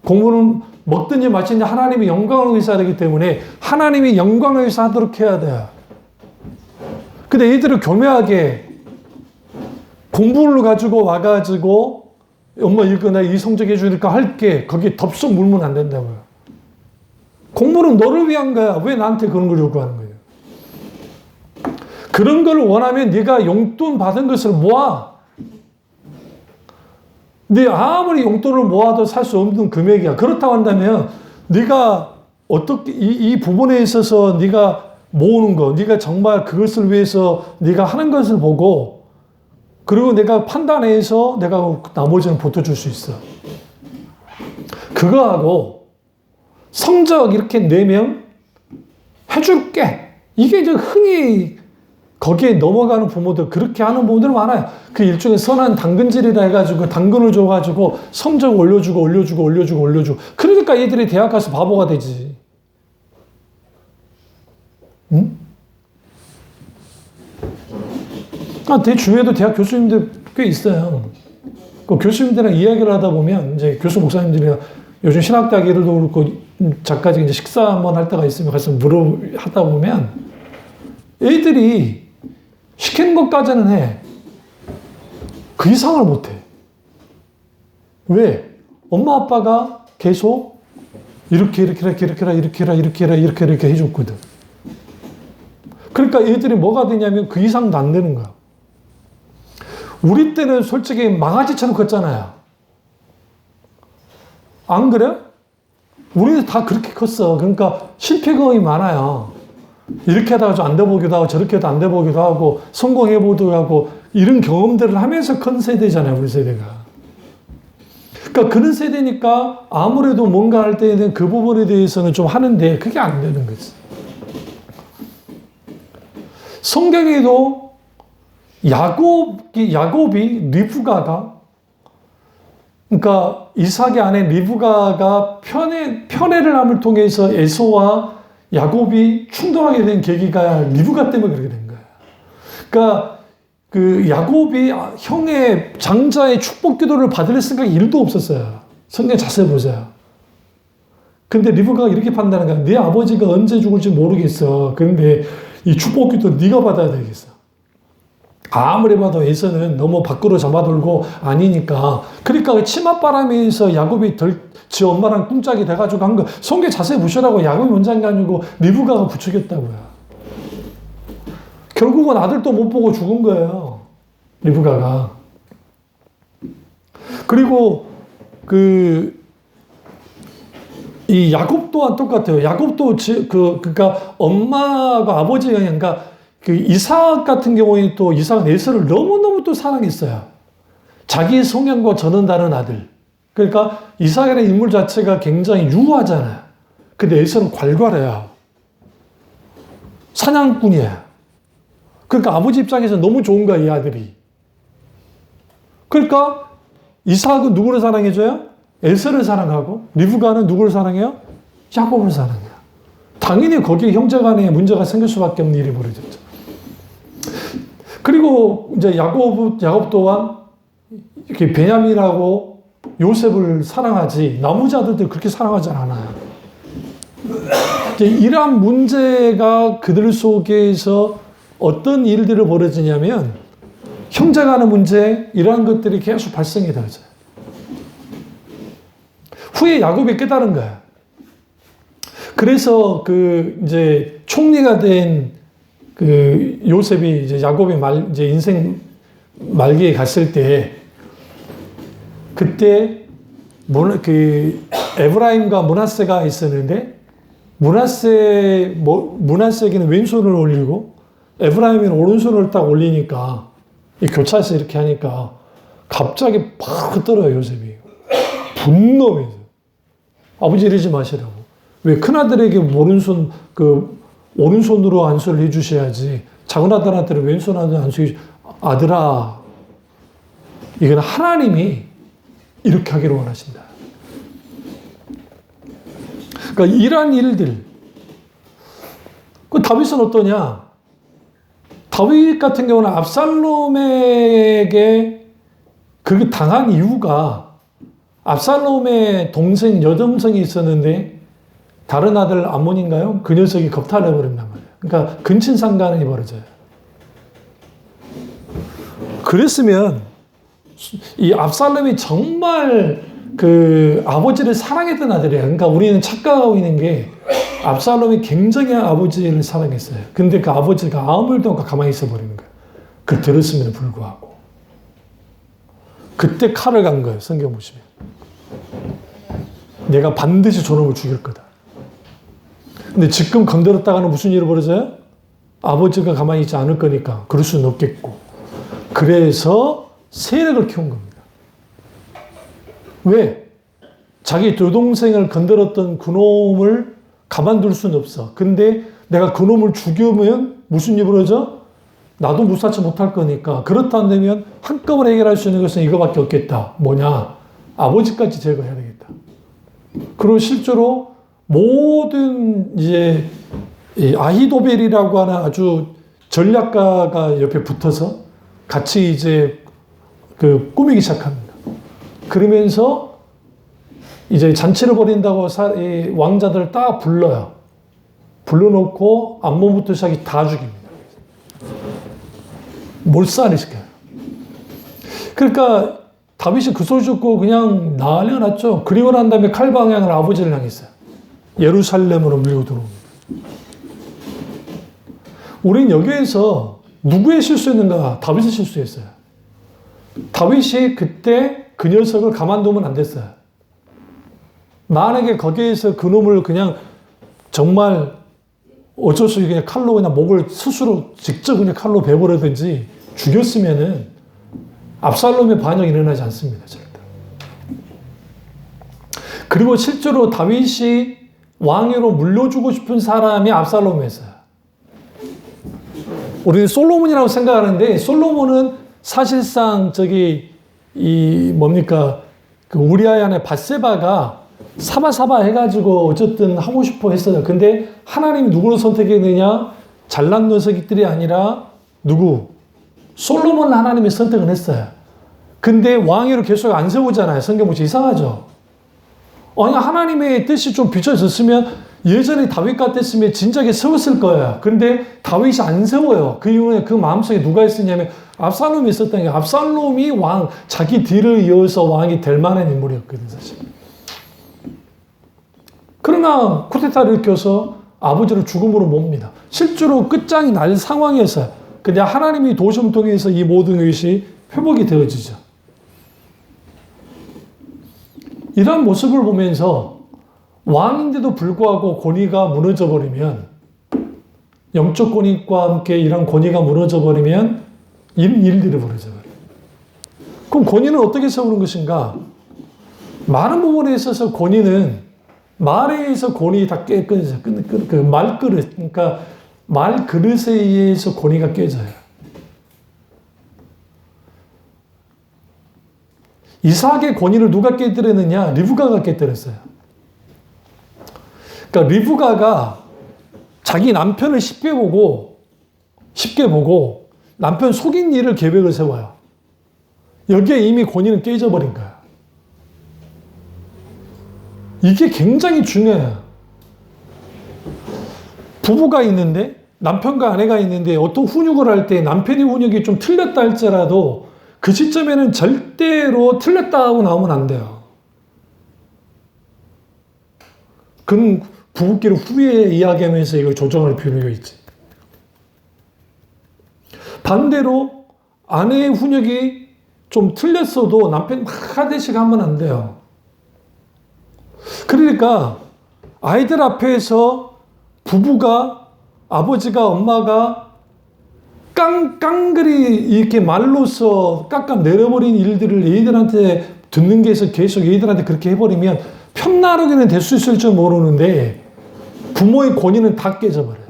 공부는 먹든지 마시든지 하나님의 영광을 위해서 하기 때문에 하나님의 영광을 위해서 하도록 해야 돼요. 근데 애들을 교묘하게 공부를 가지고 와가지고 엄마 이거 나 이 성적 해주니까 할게. 거기에 덥석 물면 안 된다고요. 공부는 너를 위한 거야. 왜 나한테 그런 걸 요구하는 거예요? 그런 걸 원하면 네가 용돈 받은 것을 모아. 네 아무리 용돈을 모아도 살 수 없는 금액이야. 그렇다고 한다면 네가 어떻게 이 부분에 있어서 네가 모으는 거, 네가 정말 그것을 위해서 네가 하는 것을 보고 그리고 내가 판단해서 내가 나머지는 보태줄 수 있어. 그거하고 성적 이렇게 내면 해줄게. 이게 이제 흔히 거기에 넘어가는 부모들, 그렇게 하는 부모들 많아요. 그 일종의 선한 당근질이라 해가지고 당근을 줘가지고 성적 올려주고. 그러니까 얘들이 대학 가서 바보가 되지. 응? 내 주위에도 대학 교수님들 꽤 있어요. 그 교수님들이랑 이야기를 하다 보면 이제 교수 목사님들이랑 요즘 신학대학에도 그렇고 작가직 이제 식사 한번 할 때가 있으면 가서 하다 보면 애들이 시키는 것까지는 해. 그 이상을 못 해. 왜? 엄마 아빠가 계속 이렇게 해줬거든. 그러니까 애들이 뭐가 되냐면 그 이상도 안 되는 거야. 우리 때는 솔직히 망아지처럼 컸잖아요. 안 그래? 우리는 다 그렇게 컸어. 그러니까 실패 경험이 많아요. 이렇게 하다가 좀 안 돼 보기도 하고 저렇게 해도 안 돼 보기도 하고 성공해 보기도 하고 이런 경험들을 하면서 큰 세대잖아요. 우리 세대가. 그러니까 그런 세대니까 아무래도 뭔가 할 때는 그 부분에 대해서는 좀 하는데 그게 안 되는 거지. 성경에도 야곱이 리브가가 그러니까 이삭의 아내 리브가가 편애를 함을 통해서 에서와 야곱이 충돌하게 된 계기가 리브가 때문에 그렇게 된 거예요. 그러니까 그 야곱이 형의 장자의 축복 기도를 받을 생각이 1도 없었어요. 성경 자세히 보세요. 근데 리브가가 이렇게 판단한 거야. 네 아버지가 언제 죽을지 모르겠어. 그런데 이 축복 기도 네가 받아야 되겠어. 아무리 봐도 에서는 너무 밖으로 잡아들고 아니니까. 그러니까 치맛바람에서 야곱이 지 엄마랑 꿍짝이 돼가지고 한 거. 성경 자세히 보시라고. 야곱이 먼저 한 게 아니고 리브가가 부추겼다고요. 결국은 아들도 못 보고 죽은 거예요. 리브가가. 그리고 이 야곱 또한 똑같아요. 야곱도 그러니까 엄마가 아버지가 그러니까 그 이삭 같은 경우에 또 이삭은 에서를 너무너무 또 사랑했어요. 자기 성향과 전은 다른 아들. 그러니까 이삭이라는 인물 자체가 굉장히 유하잖아요. 근데 에서는 괄괄해요. 사냥꾼이야. 그러니까 아버지 입장에서 너무 좋은 거야, 이 아들이. 그러니까 이삭은 누구를 사랑해줘요? 에서를 사랑하고 리브가는 누구를 사랑해요? 야곱을 사랑해요. 당연히 거기에 형제간에 문제가 생길 수밖에 없는 일이 벌어졌죠. 그리고 이제 야곱 또한 이렇게 베냐민하고 요셉을 사랑하지 나머지 아들들 그렇게 사랑하지 않아요. 이러한 문제가 그들 속에서 어떤 일들이 벌어지냐면 형제간의 문제 이러한 것들이 계속 발생이 되어져요. 후에 야곱이 깨달은 거야. 그래서 이제 총리가 된 요셉이 이제 야곱의 이제 인생 말기에 갔을 때 그때 에브라임과 므낫세가 있었는데 므낫세에게는 왼손을 올리고 에브라임은 오른손을 딱 올리니까 이 교차해서 이렇게 하니까 갑자기 팍 떨어요 요셉이. 분노해서 아버지 이러지 마시라고. 왜 큰아들에게 오른손으로 안수를 해주셔야지 작은 아들한테는 왼손으로 안수해 아들아 이건 하나님이 이렇게 하기를 원하신다. 그러니까 이러한 일들 다윗은 어떠냐? 다윗 같은 경우는 압살롬에게 그게 당한 이유가 압살롬의 동생 여동생이 있었는데 다른 아들 암몬인가요? 그 녀석이 겁탈을 해버린단 말이에요. 그러니까 근친상간이 벌어져요. 그랬으면 이 압살롬이 정말 그 아버지를 사랑했던 아들이에요. 그러니까 우리는 착각하고 있는 게 압살롬이 굉장히 아버지를 사랑했어요. 근데 그 아버지가 아무 일도 없고 가만히 있어 버리는 거예요. 그 들었음에도 불구하고. 그때 칼을 간 거예요. 성경 보시면. 내가 반드시 저놈을 죽일 거다. 근데 지금 건드렸다가는 무슨 일이 벌어져요? 아버지가 가만히 있지 않을 거니까 그럴 수는 없겠고. 그래서 세력을 키운 겁니다. 왜? 자기 여동생을 건드렸던 그놈을 가만둘 수는 없어. 근데 내가 그놈을 죽이면 무슨 일이 벌어져? 나도 무사치 못할 거니까. 그렇다면 한꺼번에 해결할 수 있는 것은 이거밖에 없겠다. 뭐냐? 아버지까지 제거해야 되겠다. 그리고 실제로 모든 이제 아히도벨이라고 하는 아주 전략가가 옆에 붙어서 같이 이제 그 꾸미기 시작합니다. 그러면서 이제 잔치를 벌인다고 왕자들을 딱 불러요. 불러놓고 암몬부터 시작해 다 죽입니다. 몰살을 시켜요. 그러니까 다윗이 그 소리 듣고 그냥 난리가 났죠. 그리고 난 다음에 칼 방향을 아버지를 향했어요. 예루살렘으로 밀고 들어옵니다. 우린 여기에서 누구의 실수였는가? 다윗의 실수였어요. 다윗이 그때 그 녀석을 가만두면 안 됐어요. 만약에 거기에서 그놈을 그냥 정말 어쩔 수 없이 그냥 칼로 그냥 목을 스스로 직접 그냥 칼로 베버리든지 죽였으면은 압살롬의 반역이 일어나지 않습니다. 절대. 그리고 실제로 다윗이 왕위로 물려주고 싶은 사람이 압살롬이었어요. 우리는 솔로몬이라고 생각하는데 솔로몬은 사실상 그 우리아의 아내 밧세바가 사바사바 해가지고 어쨌든 하고 싶어 했어요. 근데 하나님이 누구를 선택했느냐? 잘난 녀석들이 아니라 누구? 솔로몬을 하나님이 선택을 했어요. 근데 왕위로 계속 안 세우잖아요. 성경 보시 이상하죠? 아니, 하나님의 뜻이 좀 비춰졌으면 예전에 다윗 같았으면 진작에 세웠을 거예요. 근데 다윗이 안 세워요. 그 이유는 그 마음속에 누가 있었냐면 압살롬이 있었다는 게 압살롬이 자기 뒤를 이어서 왕이 될 만한 인물이었거든요, 사실. 그러나 쿠데타를 일으켜서 아버지를 죽음으로 몹니다. 실제로 끝장이 날 상황이었어요. 근데 하나님이 도심 통해서 이 모든 것이 회복이 되어지죠. 이런 모습을 보면서 왕인데도 불구하고 권위가 무너져 버리면, 영적 권위과 함께 이런 권위가 무너져 버리면 일들이 벌어져 버려요. 그럼 권위는 어떻게 세우는 것인가? 많은 부분에 있어서 권위는 말에 의해서 권위 다 깨져요. 그 말그릇, 그러니까 말그릇에 의해서 권위가 깨져요. 이삭의 권위를 누가 깨뜨렸느냐? 리브가가 깨뜨렸어요. 그러니까 리브가가 자기 남편을 쉽게 보고 남편 속인 일을 계획을 세워요. 여기에 이미 권위는 깨져버린 거야. 이게 굉장히 중요해요. 부부가 있는데, 남편과 아내가 있는데 어떤 훈육을 할 때 남편의 훈육이 좀 틀렸다 할지라도 그 시점에는 절대로 틀렸다고 나오면 안 돼요. 그건 부부끼리 후에 이야기하면서 이걸 조정할 필요가 있지. 반대로 아내의 훈육이 좀 틀렸어도 남편이 막 하대씩 하면 안 돼요. 그러니까 아이들 앞에서 부부가, 아버지가, 엄마가 깡그리 이렇게 말로써 깎아 내려버린 일들을 애들한테 듣는 게 있어 계속 애들한테 그렇게 해버리면 편나르게는 될 수 있을 줄 모르는데 부모의 권위는 다 깨져버려요.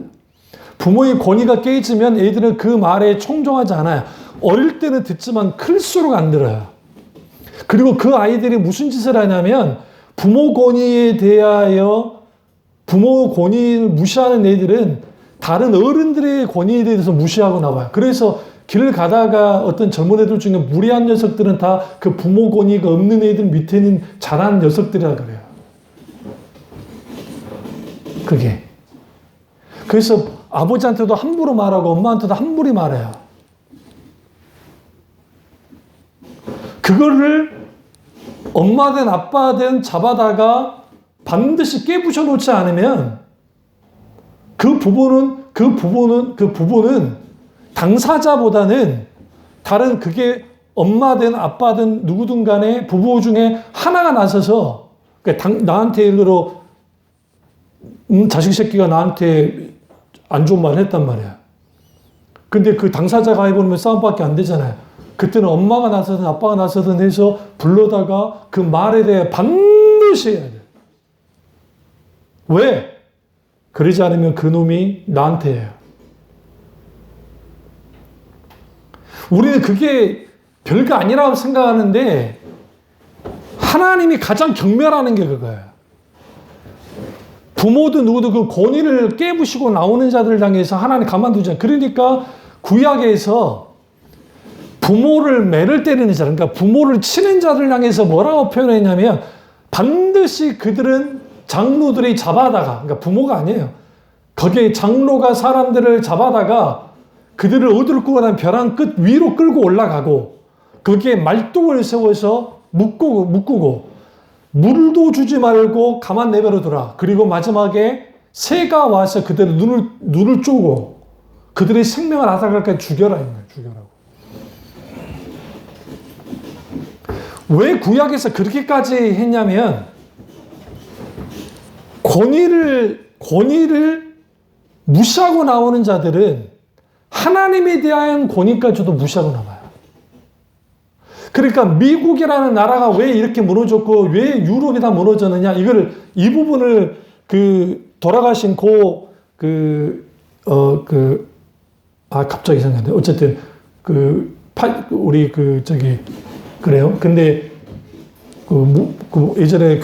부모의 권위가 깨지면 애들은 그 말에 청종하지 않아요. 어릴 때는 듣지만 클수록 안 들어요. 그리고 그 아이들이 무슨 짓을 하냐면 부모 권위에 대하여 부모 권위를 무시하는 애들은 다른 어른들의 권위에 대해서 무시하고 나와요. 그래서 길을 가다가 어떤 젊은 애들 중에 무리한 녀석들은 다 그 부모 권위가 없는 애들 밑에는 자란 녀석들이라 그래요. 그게. 그래서 아버지한테도 함부로 말하고 엄마한테도 함부로 말해요. 그거를 엄마든 아빠든 잡아다가 반드시 깨부셔 놓지 않으면 그 부부는 당사자보다는 다른 그게 엄마든 아빠든 누구든 간에 부부 중에 하나가 나서서 나한테 예를 들어 자식 새끼가 나한테 안 좋은 말을 했단 말이야. 근데 그 당사자가 해버리면 싸움밖에 안 되잖아요. 그때는 엄마가 나서든 아빠가 나서든 해서 불러다가 그 말에 대해 반드시 해야 돼. 왜? 그러지 않으면 그 놈이 나한테 해요. 우리는 그게 별거 아니라고 생각하는데 하나님이 가장 경멸하는 게 그거예요. 부모도 누구도 그 권위를 깨부시고 나오는 자들을 향해서 하나님 가만두지 않아요. 그러니까 구약에서 부모를 매를 때리는 자, 그러니까 부모를 치는 자를 향해서 뭐라고 표현했냐면 반드시 그들은 장로들이 잡아다가, 그러니까 부모가 아니에요. 거기에 장로가 사람들을 잡아다가 그들을 어디로 끌고 가면 벼랑 끝 위로 끌고 올라가고 거기에 말뚝을 세워서 묶고 물도 주지 말고 가만 내버려둬라. 그리고 마지막에 새가 와서 그들의 눈을 쪼고 그들의 생명을 앗아갈까지 죽여라. 죽여라고. 왜 구약에서 그렇게까지 했냐면 권위를 무시하고 나오는 자들은 하나님에 대한 권위까지도 무시하고 나와요. 그러니까 미국이라는 나라가 왜 이렇게 무너졌고 왜 유럽이 다 무너졌느냐 이 부분을 돌아가신 갑자기 생각나는데 어쨌든 그래요. 근데 예전에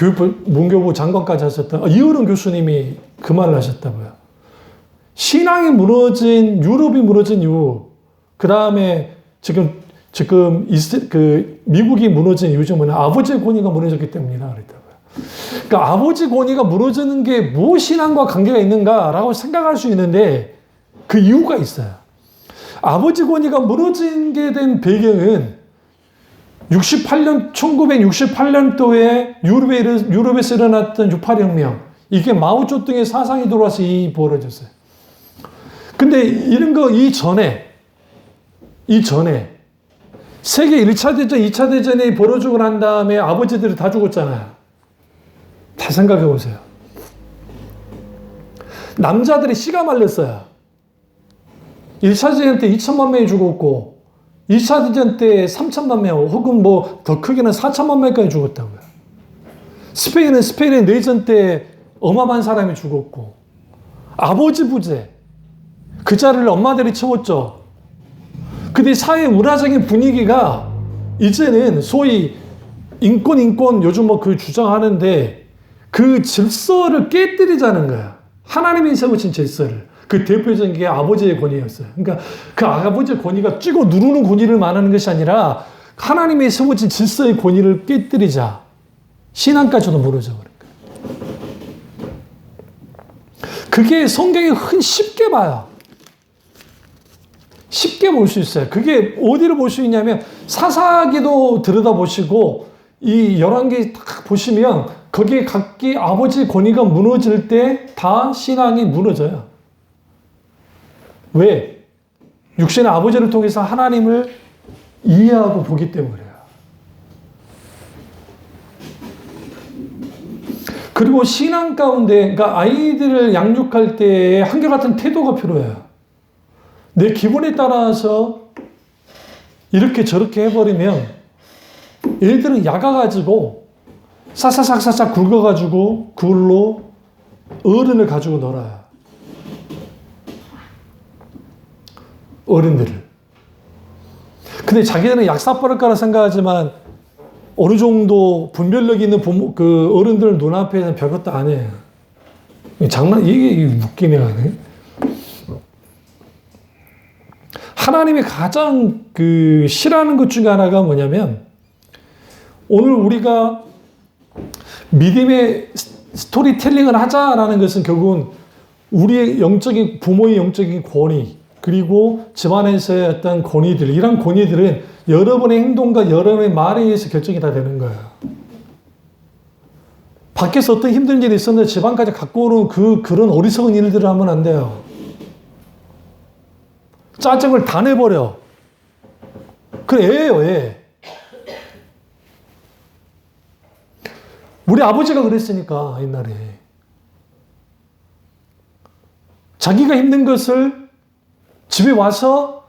문교부 장관까지 하셨던 이어른 교수님이 그 말을 하셨다고요. 신앙이 무너진 유럽이 무너진 이유, 그 다음에 지금 미국이 무너진 이유 중 뭐냐, 아버지의 권위가 무너졌기 때문이다 그랬다고요. 그러니까 아버지 권위가 무너지는 게 뭐 신앙과 관계가 있는가라고 생각할 수 있는데 그 이유가 있어요. 아버지 권위가 무너진 게 된 배경은 1968년도에 유럽에서 일어났던 6.8혁명, 이게 마오쩌둥의 사상이 들어와서 벌어졌어요. 근데 이런 거 이전에 세계 1차 대전, 2차 대전이 벌어지고 난 다음에 아버지들이 다 죽었잖아요. 다 생각해 보세요. 남자들이 씨가 말렸어요. 1차 대전 때 2천만 명이 죽었고 2차 대전 때 3천만 명 혹은 뭐 더 크게는 4천만 명까지 죽었다고요. 스페인의 내전 때 어마어마한 사람이 죽었고 아버지 부재 그 자리를 엄마들이 채웠죠. 근데 사회 문화적인 분위기가 이제는 소위 인권 요즘 주장하는데 그 질서를 깨뜨리자는 거야. 하나님이 세우신 질서를. 그 대표적인 게 아버지의 권위였어요. 그러니까 그 아버지의 권위가 쥐고 누르는 권위를 말하는 것이 아니라 하나님이 세우신 질서의 권위를 깨뜨리자. 신앙까지도 무너져 버린 거예요. 그게 성경에 쉽게 봐요. 쉽게 볼 수 있어요. 그게 어디를 볼 수 있냐면 사사기도 들여다보시고 이 열왕기 딱 보시면 거기에 각기 아버지 권위가 무너질 때 다 신앙이 무너져요. 왜? 육신의 아버지를 통해서 하나님을 이해하고 보기 때문이에요. 그리고 신앙 가운데, 그러니까 아이들을 양육할 때 한결같은 태도가 필요해요. 내 기분에 따라서 이렇게 저렇게 해버리면 애들은 약아가지고 사사삭사삭 굵어가지고 그걸로 어른을 가지고 놀아요. 어른들을. 근데 자기들은 약사버릴 거라 생각하지만 어느 정도 분별력 있는 어른들 눈앞에는 별것도 안 해요. 이게 웃기네. 하나님이 가장 싫어하는 것 중에 하나가 뭐냐면 오늘 우리가 믿음의 스토리텔링을 하자라는 것은 결국은 우리의 부모의 영적인 권위, 그리고 집안에서의 어떤 권위들, 이런 권위들은 여러분의 행동과 여러분의 말에 의해서 결정이 다 되는 거예요. 밖에서 어떤 힘든 일이 있었는데 집안까지 갖고 오는 그런 어리석은 일들을 하면 안 돼요. 짜증을 다 내버려. 그래, 애예요, 애. 우리 아버지가 그랬으니까, 옛날에. 자기가 힘든 것을 집에 와서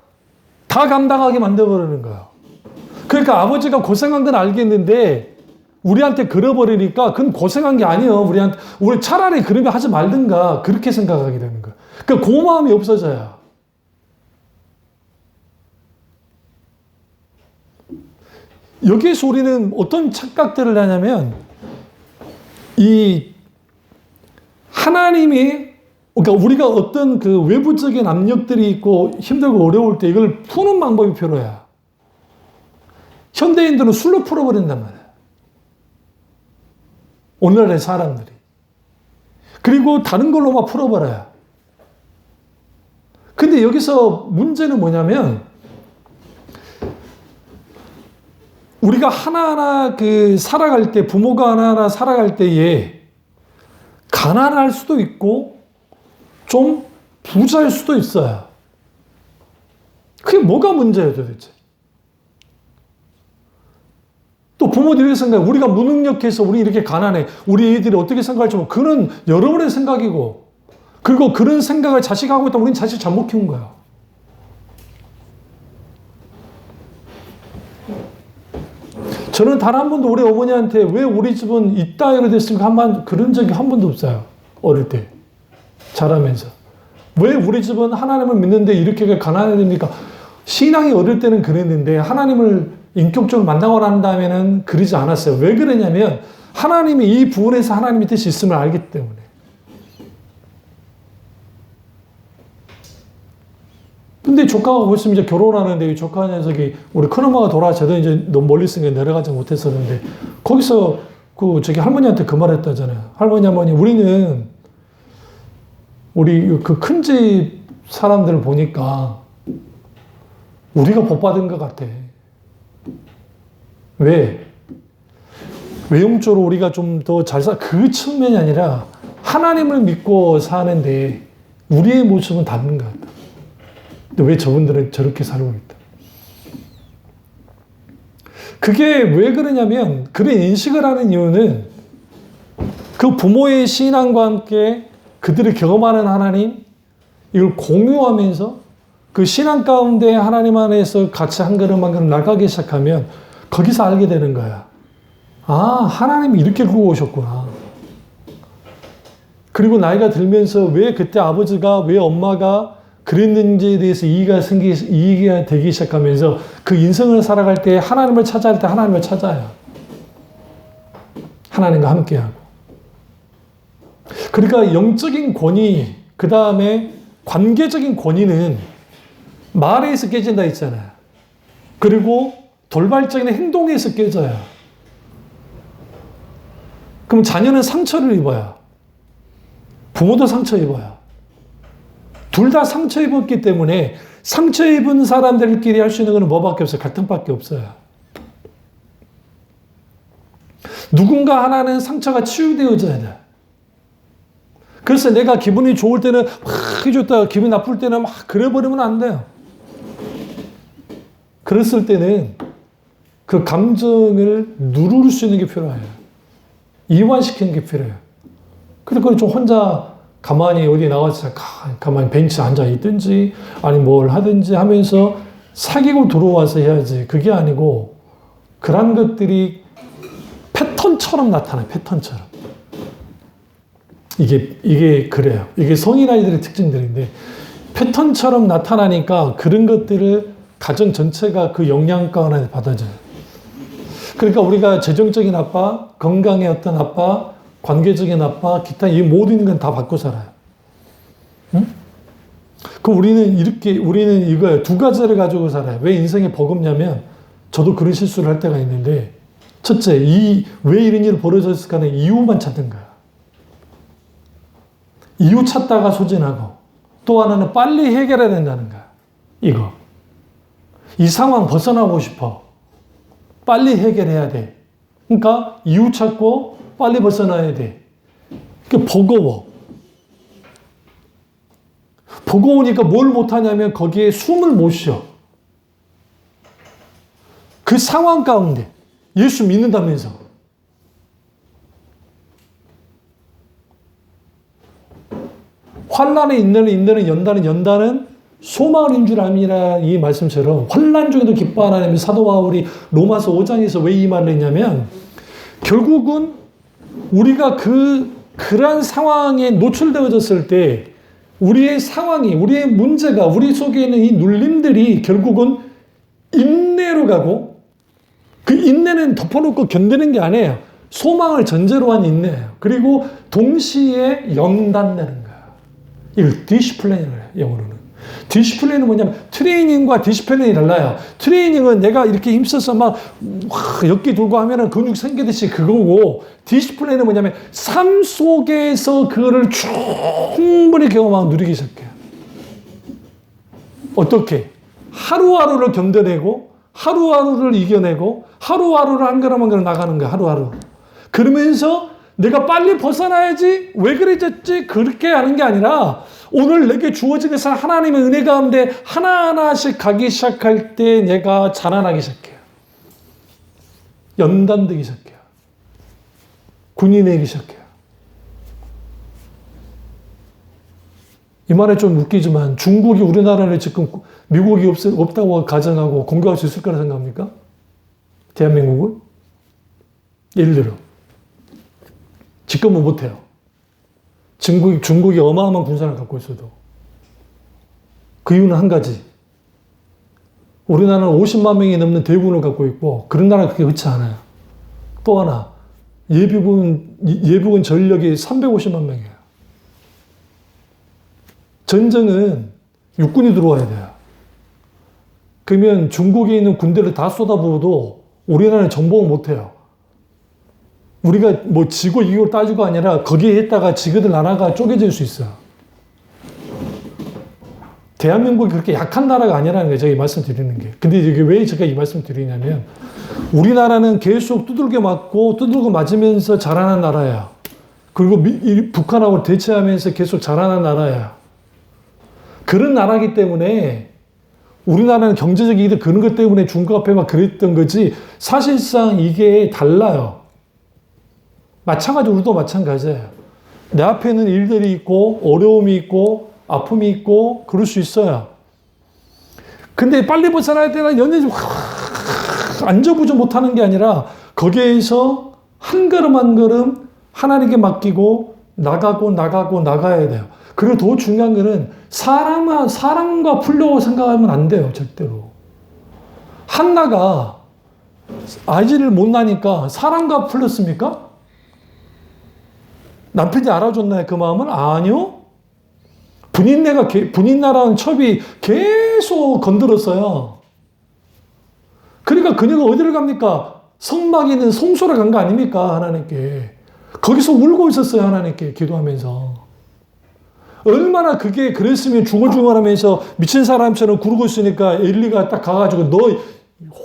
다 감당하게 만들어버리는 거예요. 그러니까 아버지가 고생한 건 알겠는데, 우리한테 그려버리니까 그건 고생한 게 아니에요. 우리 차라리 그러면 하지 말든가, 그렇게 생각하게 되는 거예요. 그러니까 그 마음이 없어져요. 여기에서 우리는 어떤 착각들을 하냐면, 그러니까 우리가 어떤 그 외부적인 압력들이 있고 힘들고 어려울 때 이걸 푸는 방법이 필요해요. 현대인들은 술로 풀어버린단 말이에요. 오늘날의 사람들이. 그리고 다른 걸로 막 풀어버려요. 근데 여기서 문제는 뭐냐면, 우리가 하나하나 살아갈 때, 부모가 하나하나 살아갈 때에 가난할 수도 있고 좀 부자일 수도 있어요. 그게 뭐가 문제예요, 도대체? 또 부모들이 이렇게 생각해요. 우리가 무능력해서 우리 이렇게 가난해. 우리 애들이 어떻게 생각할지 모르고. 그건 여러분의 생각이고, 그리고 그런 생각을 자식이 하고 있다면 우리는 자식 잘못 키운 거예요. 저는 단 한 번도 우리 어머니한테 왜 우리 집은 이따위로 됐습니까? 그런 적이 한 번도 없어요. 어릴 때. 자라면서. 왜 우리 집은 하나님을 믿는데 이렇게 가난해야 됩니까? 신앙이 어릴 때는 그랬는데 하나님을 인격적으로 만나고 난 다음에는 그러지 않았어요. 왜 그러냐면 하나님이 이 부분에서 하나님의 뜻이 있음을 알기 때문에. 근데 조카가 벌써 이제 결혼하는데 조카 녀석이 우리 큰엄마가 돌아가셔도 이제 너무 멀리 있으니까 내려가지 못했었는데 거기서 저기 할머니한테 그 말 했다잖아요. 할머니 우리는 우리 그 큰 집 사람들을 보니까 우리가 복 받은 것 같아. 왜? 외형적으로 우리가 좀 더 그 측면이 아니라 하나님을 믿고 사는데 우리의 모습은 다른 것 같다. 근데 왜 저분들은 저렇게 살고 있다? 그게 왜 그러냐면, 그런 인식을 하는 이유는 그 부모의 신앙과 함께 그들이 경험하는 하나님, 이걸 공유하면서 그 신앙 가운데 하나님 안에서 같이 한 걸음 한 걸음 나가기 시작하면 거기서 알게 되는 거야. 아, 하나님이 이렇게 구워오셨구나. 그리고 나이가 들면서 왜 그때 아버지가, 왜 엄마가 그랬는지에 대해서 이해가 되기 시작하면서 그 인생을 살아갈 때 하나님을 찾아야 할 때 하나님을 찾아요. 하나님과 함께하고. 그러니까 영적인 권위, 그 다음에 관계적인 권위는 말에서 깨진다 했잖아요. 그리고 돌발적인 행동에서 깨져요. 그럼 자녀는 상처를 입어요. 부모도 상처 입어요. 둘 다 상처 입었기 때문에 상처 입은 사람들끼리 할 수 있는 것은 뭐밖에 없어요? 갈등밖에 없어요. 누군가 하나는 상처가 치유되어져야 돼. 그래서 내가 기분이 좋을 때는 막 해줬다가 기분이 나쁠 때는 막 그래버리면 안 돼요. 그랬을 때는 그 감정을 누를 수 있는 게 필요해요. 이완시키는 게 필요해요. 근데 그걸 좀 혼자 가만히 어디 나가서 가만히 벤치에 앉아 있든지 아니 뭘 하든지 하면서 사귀고 들어와서 해야지. 그게 아니고 그런 것들이 패턴처럼 나타나요. 패턴처럼. 이게 그래요. 이게 성인 아이들의 특징들인데 패턴처럼 나타나니까 그런 것들을 가정 전체가 그 영향가 하나 받아줘요. 그러니까 우리가 재정적인 아빠, 건강의 어떤 아빠, 관계적인 아빠, 기타 이 모든 건 다 받고 살아요. 응? 그럼 우리는 이거예요. 두 가지를 가지고 살아요. 왜 인생이 버겁냐면 저도 그런 실수를 할 때가 있는데 첫째, 왜 이런 일이 벌어졌을까는 이유만 찾는 거야. 이유 찾다가 소진하고 또 하나는 빨리 해결해야 된다는 거야. 이거. 이 상황 벗어나고 싶어. 빨리 해결해야 돼. 그러니까 이유 찾고 빨리 벗어나야 돼. 그게 버거워. 버거우니까 뭘 못하냐면 거기에 숨을 못 쉬어. 그 상황 가운데 예수 믿는다면서. 환난에 인내는 연다는 소망을 줄 암이라 이 말씀처럼 환난 중에도 기뻐하라며 사도 바울이 로마서 5장에서 왜 이 말을 했냐면 결국은 우리가 그러한 상황에 노출되어졌을 때 우리의 상황이, 우리의 문제가, 우리 속에 있는 이 눌림들이 결국은 인내로 가고 그 인내는 덮어놓고 견디는 게 아니에요. 소망을 전제로 한 인내예요. 그리고 동시에 연단되는 거예요. 이걸 디시플레인이라고 해요, 영어로는. 디시플레인은 뭐냐면 트레이닝과 디시플레인이 달라요. 트레이닝은 내가 이렇게 힘써서 막 역기 돌고 하면은 근육 생기듯이 그거고, 디시플레인은 뭐냐면 삶 속에서 그거를 충분히 경험하고 누리기 시작해요. 어떻게? 하루하루를 견뎌내고 하루하루를 이겨내고 하루하루를 한 걸음 한 걸음 나가는 거야. 하루하루. 그러면서 내가 빨리 벗어나야지, 왜 그랬지, 그렇게 하는 게 아니라 오늘 내게 주어진 것은 하나님의 은혜 가운데 하나하나씩 가기 시작할 때 내가 자라나기 시작해요. 연단되기 시작해요. 군인되기 시작해요. 이 말에 좀 웃기지만 중국이 우리나라를 지금 미국이 없다고 가정하고 공격할 수 있을 거라 생각합니까? 대한민국을? 예를 들어. 지금은 못해요. 중국이 어마어마한 군사를 갖고 있어도. 그 이유는 한 가지. 우리나라는 50만 명이 넘는 대군을 갖고 있고 그런 나라가 그렇게 흔치 않아요. 또 하나, 예비군 전력이 350만 명이에요. 전쟁은 육군이 들어와야 돼요. 그러면 중국에 있는 군대를 다 쏟아부어도 우리나라는 정복을 못해요. 우리가 뭐 지고 이기고 따지고 아니라 거기에 있다가 지그들 나라가 쪼개질 수 있어요. 대한민국이 그렇게 약한 나라가 아니라는 거예요. 제가 이 말씀 드리는 게. 근데 이게 왜 제가 이 말씀 드리냐면 우리나라는 계속 두들겨 맞고 두들겨 맞으면서 자라난 나라야. 그리고 북한하고 대치하면서 계속 자라난 나라야. 그런 나라이기 때문에 우리나라는 경제적 이익을 그런 것 때문에 중국 앞에 막 그랬던 거지 사실상 이게 달라요. 마찬가지로 우리도 마찬가지예요. 내 앞에는 일들이 있고 어려움이 있고 아픔이 있고 그럴 수 있어요. 근데 빨리 벗어나야 되나 연연히 안절부절 못하는 게 아니라 거기에서 한 걸음 한 걸음 하나님께 맡기고 나가야 돼요. 그리고 더 중요한 거는 사람과 풀려고 생각하면 안 돼요. 절대로. 한나가 아이를 못 낳으니까 사람과 풀렸습니까? 남편이 알아줬나요? 그 마음을? 아니요. 분인나라는 첩이 계속 건드렸어요. 그러니까 그녀가 어디를 갑니까? 성막에 있는 성소를 간 거 아닙니까? 하나님께. 거기서 울고 있었어요. 하나님께 기도하면서. 얼마나 그게 그랬으면 중얼중얼하면서 미친 사람처럼 구르고 있으니까 엘리가 딱 가가지고 너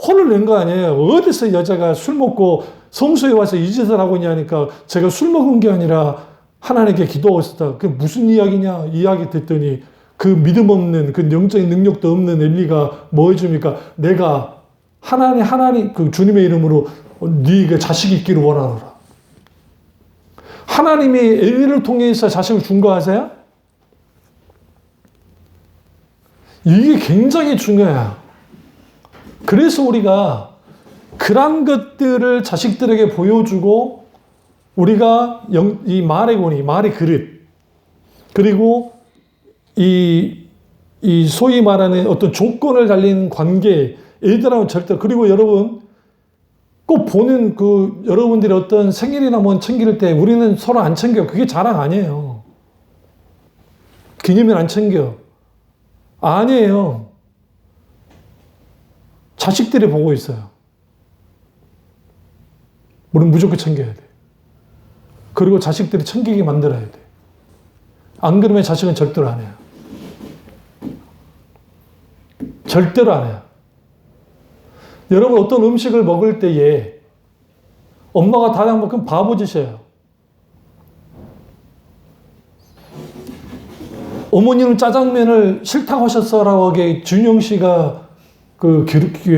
혼을 낸 거 아니에요. 어디서 여자가 술 먹고 성소에 와서 이 짓을 하고 있냐니까 제가 술 먹은 게 아니라 하나님께 기도하고 있었다. 그게 무슨 이야기냐? 이야기 듣더니 그 믿음 없는 그 영적인 능력도 없는 엘리가 뭐 해줍니까? 내가 하나님 그 주님의 이름으로 네가 자식이 있기를 원하노라. 하나님이 엘리를 통해서 자식을 준 거 아세요? 이게 굉장히 중요해요. 그래서 우리가 그런 것들을 자식들에게 보여주고 우리가 이 말의 권위, 말의 그릇, 그리고 이 소위 말하는 어떤 조건을 달린 관계, 애들하고는 절대, 그리고 여러분 꼭 보는 그 여러분들이 어떤 생일이나 뭐 챙길 때 우리는 서로 안 챙겨요. 그게 자랑 아니에요. 기념일 안 챙겨. 아니에요. 자식들이 보고 있어요. 우리는 무조건 챙겨야 돼. 그리고 자식들이 챙기게 만들어야 돼. 안 그러면 자식은 절대로 안 해요. 절대로 안 해요. 여러분 어떤 음식을 먹을 때에 엄마가 다량 먹으면 바보짓이에요. 어머니는 짜장면을 싫다고 하셨어라고 하게 준영 씨가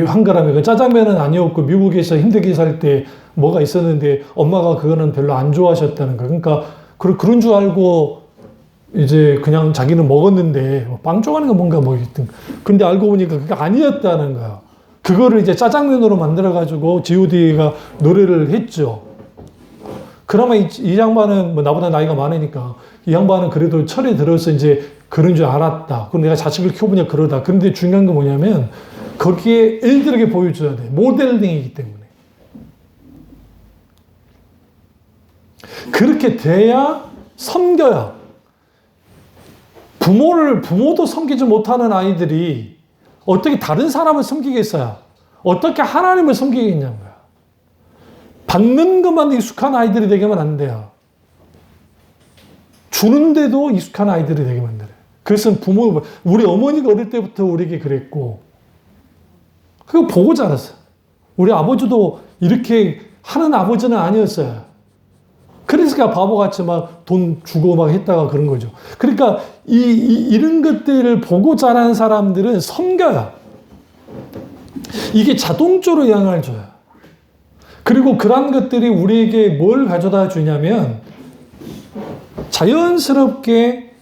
한 거라면 그 짜장면은 아니었고 미국에서 힘들게 살 때 뭐가 있었는데 엄마가 그거는 별로 안 좋아하셨다는 거. 그러니까 그런 줄 알고 이제 그냥 자기는 먹었는데 빵 쪼가는 거 뭔가 뭐 있든. 근데 알고 보니까 그게 아니었다는 거야. 그거를 이제 짜장면으로 만들어가지고 G.O.D가 노래를 했죠. 그러면 이 양반은 뭐 나보다 나이가 많으니까 이 양반은 그래도 철에 들어서 이제 그런 줄 알았다. 그럼 내가 자식을 키워보냐 그러다. 그런데 중요한 건 뭐냐면 거기에 애들에게 보여줘야 돼. 모델링이기 때문에. 그렇게 돼야 섬겨야. 부모도 섬기지 못하는 아이들이 어떻게 다른 사람을 섬기겠어요? 어떻게 하나님을 섬기겠냐고요. 받는 것만 익숙한 아이들이 되게만 안 돼요. 주는데도 익숙한 아이들이 되게 만들어요. 그래서 우리 어머니가 어릴 때부터 우리에게 그랬고, 그거 보고 자랐어요. 우리 아버지도 이렇게 하는 아버지는 아니었어요. 그래서 바보같이 막 돈 주고 막 했다가 그런 거죠. 그러니까 이런 것들을 보고 자란 사람들은 섬겨요. 이게 자동적으로 영향을 줘요. 그리고 그런 것들이 우리에게 뭘 가져다 주냐면 자연스럽게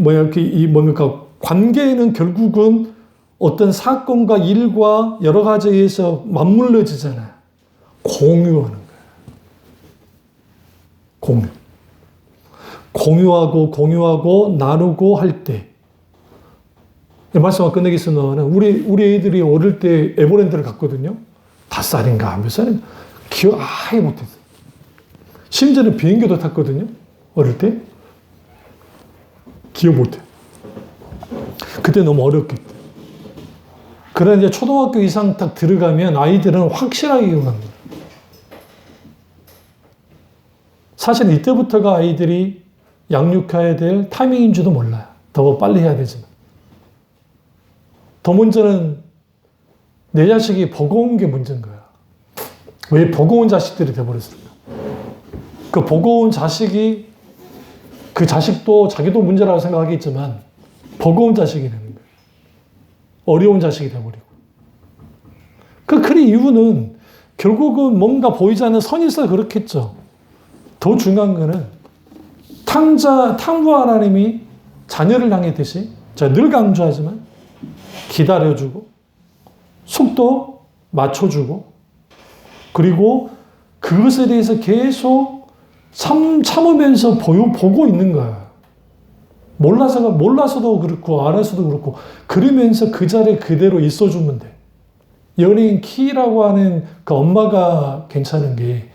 뭡니까 관계에는 결국은 어떤 사건과 일과 여러 가지에서 맞물려지잖아요. 공유하는 거예요. 공유하고 나누고 할 때. 말씀을 끝내겠습니다만 우리 애들이 어릴 때 에버랜드를 갔거든요. 5살인가 몇 살인가 기억 아예 못했어요. 심지어는 비행기도 탔거든요. 어릴 때. 기억 못해. 그때 너무 어렵겠다. 그러나 이제 초등학교 이상 딱 들어가면 아이들은 확실하게 기억합니다. 사실 이때부터가 아이들이 양육해야 될 타이밍인지도 몰라요. 더 빨리 해야 되지만. 더 문제는 내 자식이 버거운 게 문제인 거야. 왜 버거운 자식들이 돼버렸을까? 그 버거운 자식이 그 자식도 자기도 문제라고 생각하겠지만 버거운 자식이 되는 거예요. 어려운 자식이 돼버리고. 그 이유는 결국은 뭔가 보이지 않는 선이 있어서 그렇겠죠. 더 중요한 거는 탕부 하나님이 자녀를 향했듯이 제가 늘 강조하지만 기다려주고 속도 맞춰주고 그리고 그것에 대해서 계속 참으면서 보고 있는 거야. 몰라서도 그렇고 알아서도 그렇고 그러면서 그 자리에 그대로 있어주면 돼. 연예인 키라고 하는 그 엄마가 괜찮은 게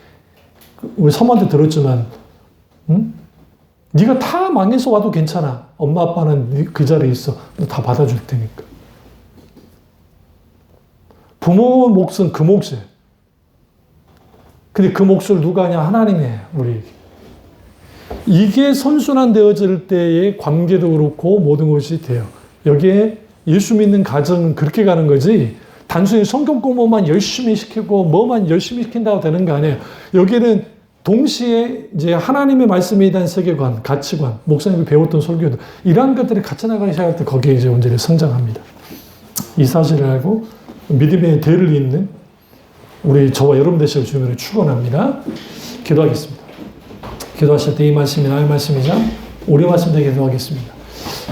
우리 사모한테 들었지만 네가 다 망해서 와도 괜찮아. 엄마 아빠는 그 자리에 있어. 다 받아줄 테니까. 부모 몫은 그 몫이에요. 근데 그 몫을 누가 하냐? 하나님이 해요. 우리에게. 이게 선순환되어질 때의 관계도 그렇고 모든 것이 돼요. 여기에 예수 믿는 가정은 그렇게 가는 거지 단순히 성경 공부만 열심히 시키고 뭐만 열심히 시킨다고 되는 거 아니에요. 여기는 동시에 이제 하나님의 말씀에 대한 세계관, 가치관, 목사님이 배웠던 설교도 이러한 것들이 같이 나가기 시작할 때 거기에 이제 온전히 성장합니다. 이 사실을 알고 믿음의 대를 잇는 우리 저와 여러분 되시길 주님으로 축원합니다. 기도하겠습니다. 기도하실 때 이 말씀이 나의 말씀이자 우리 말씀 되게 기도하겠습니다.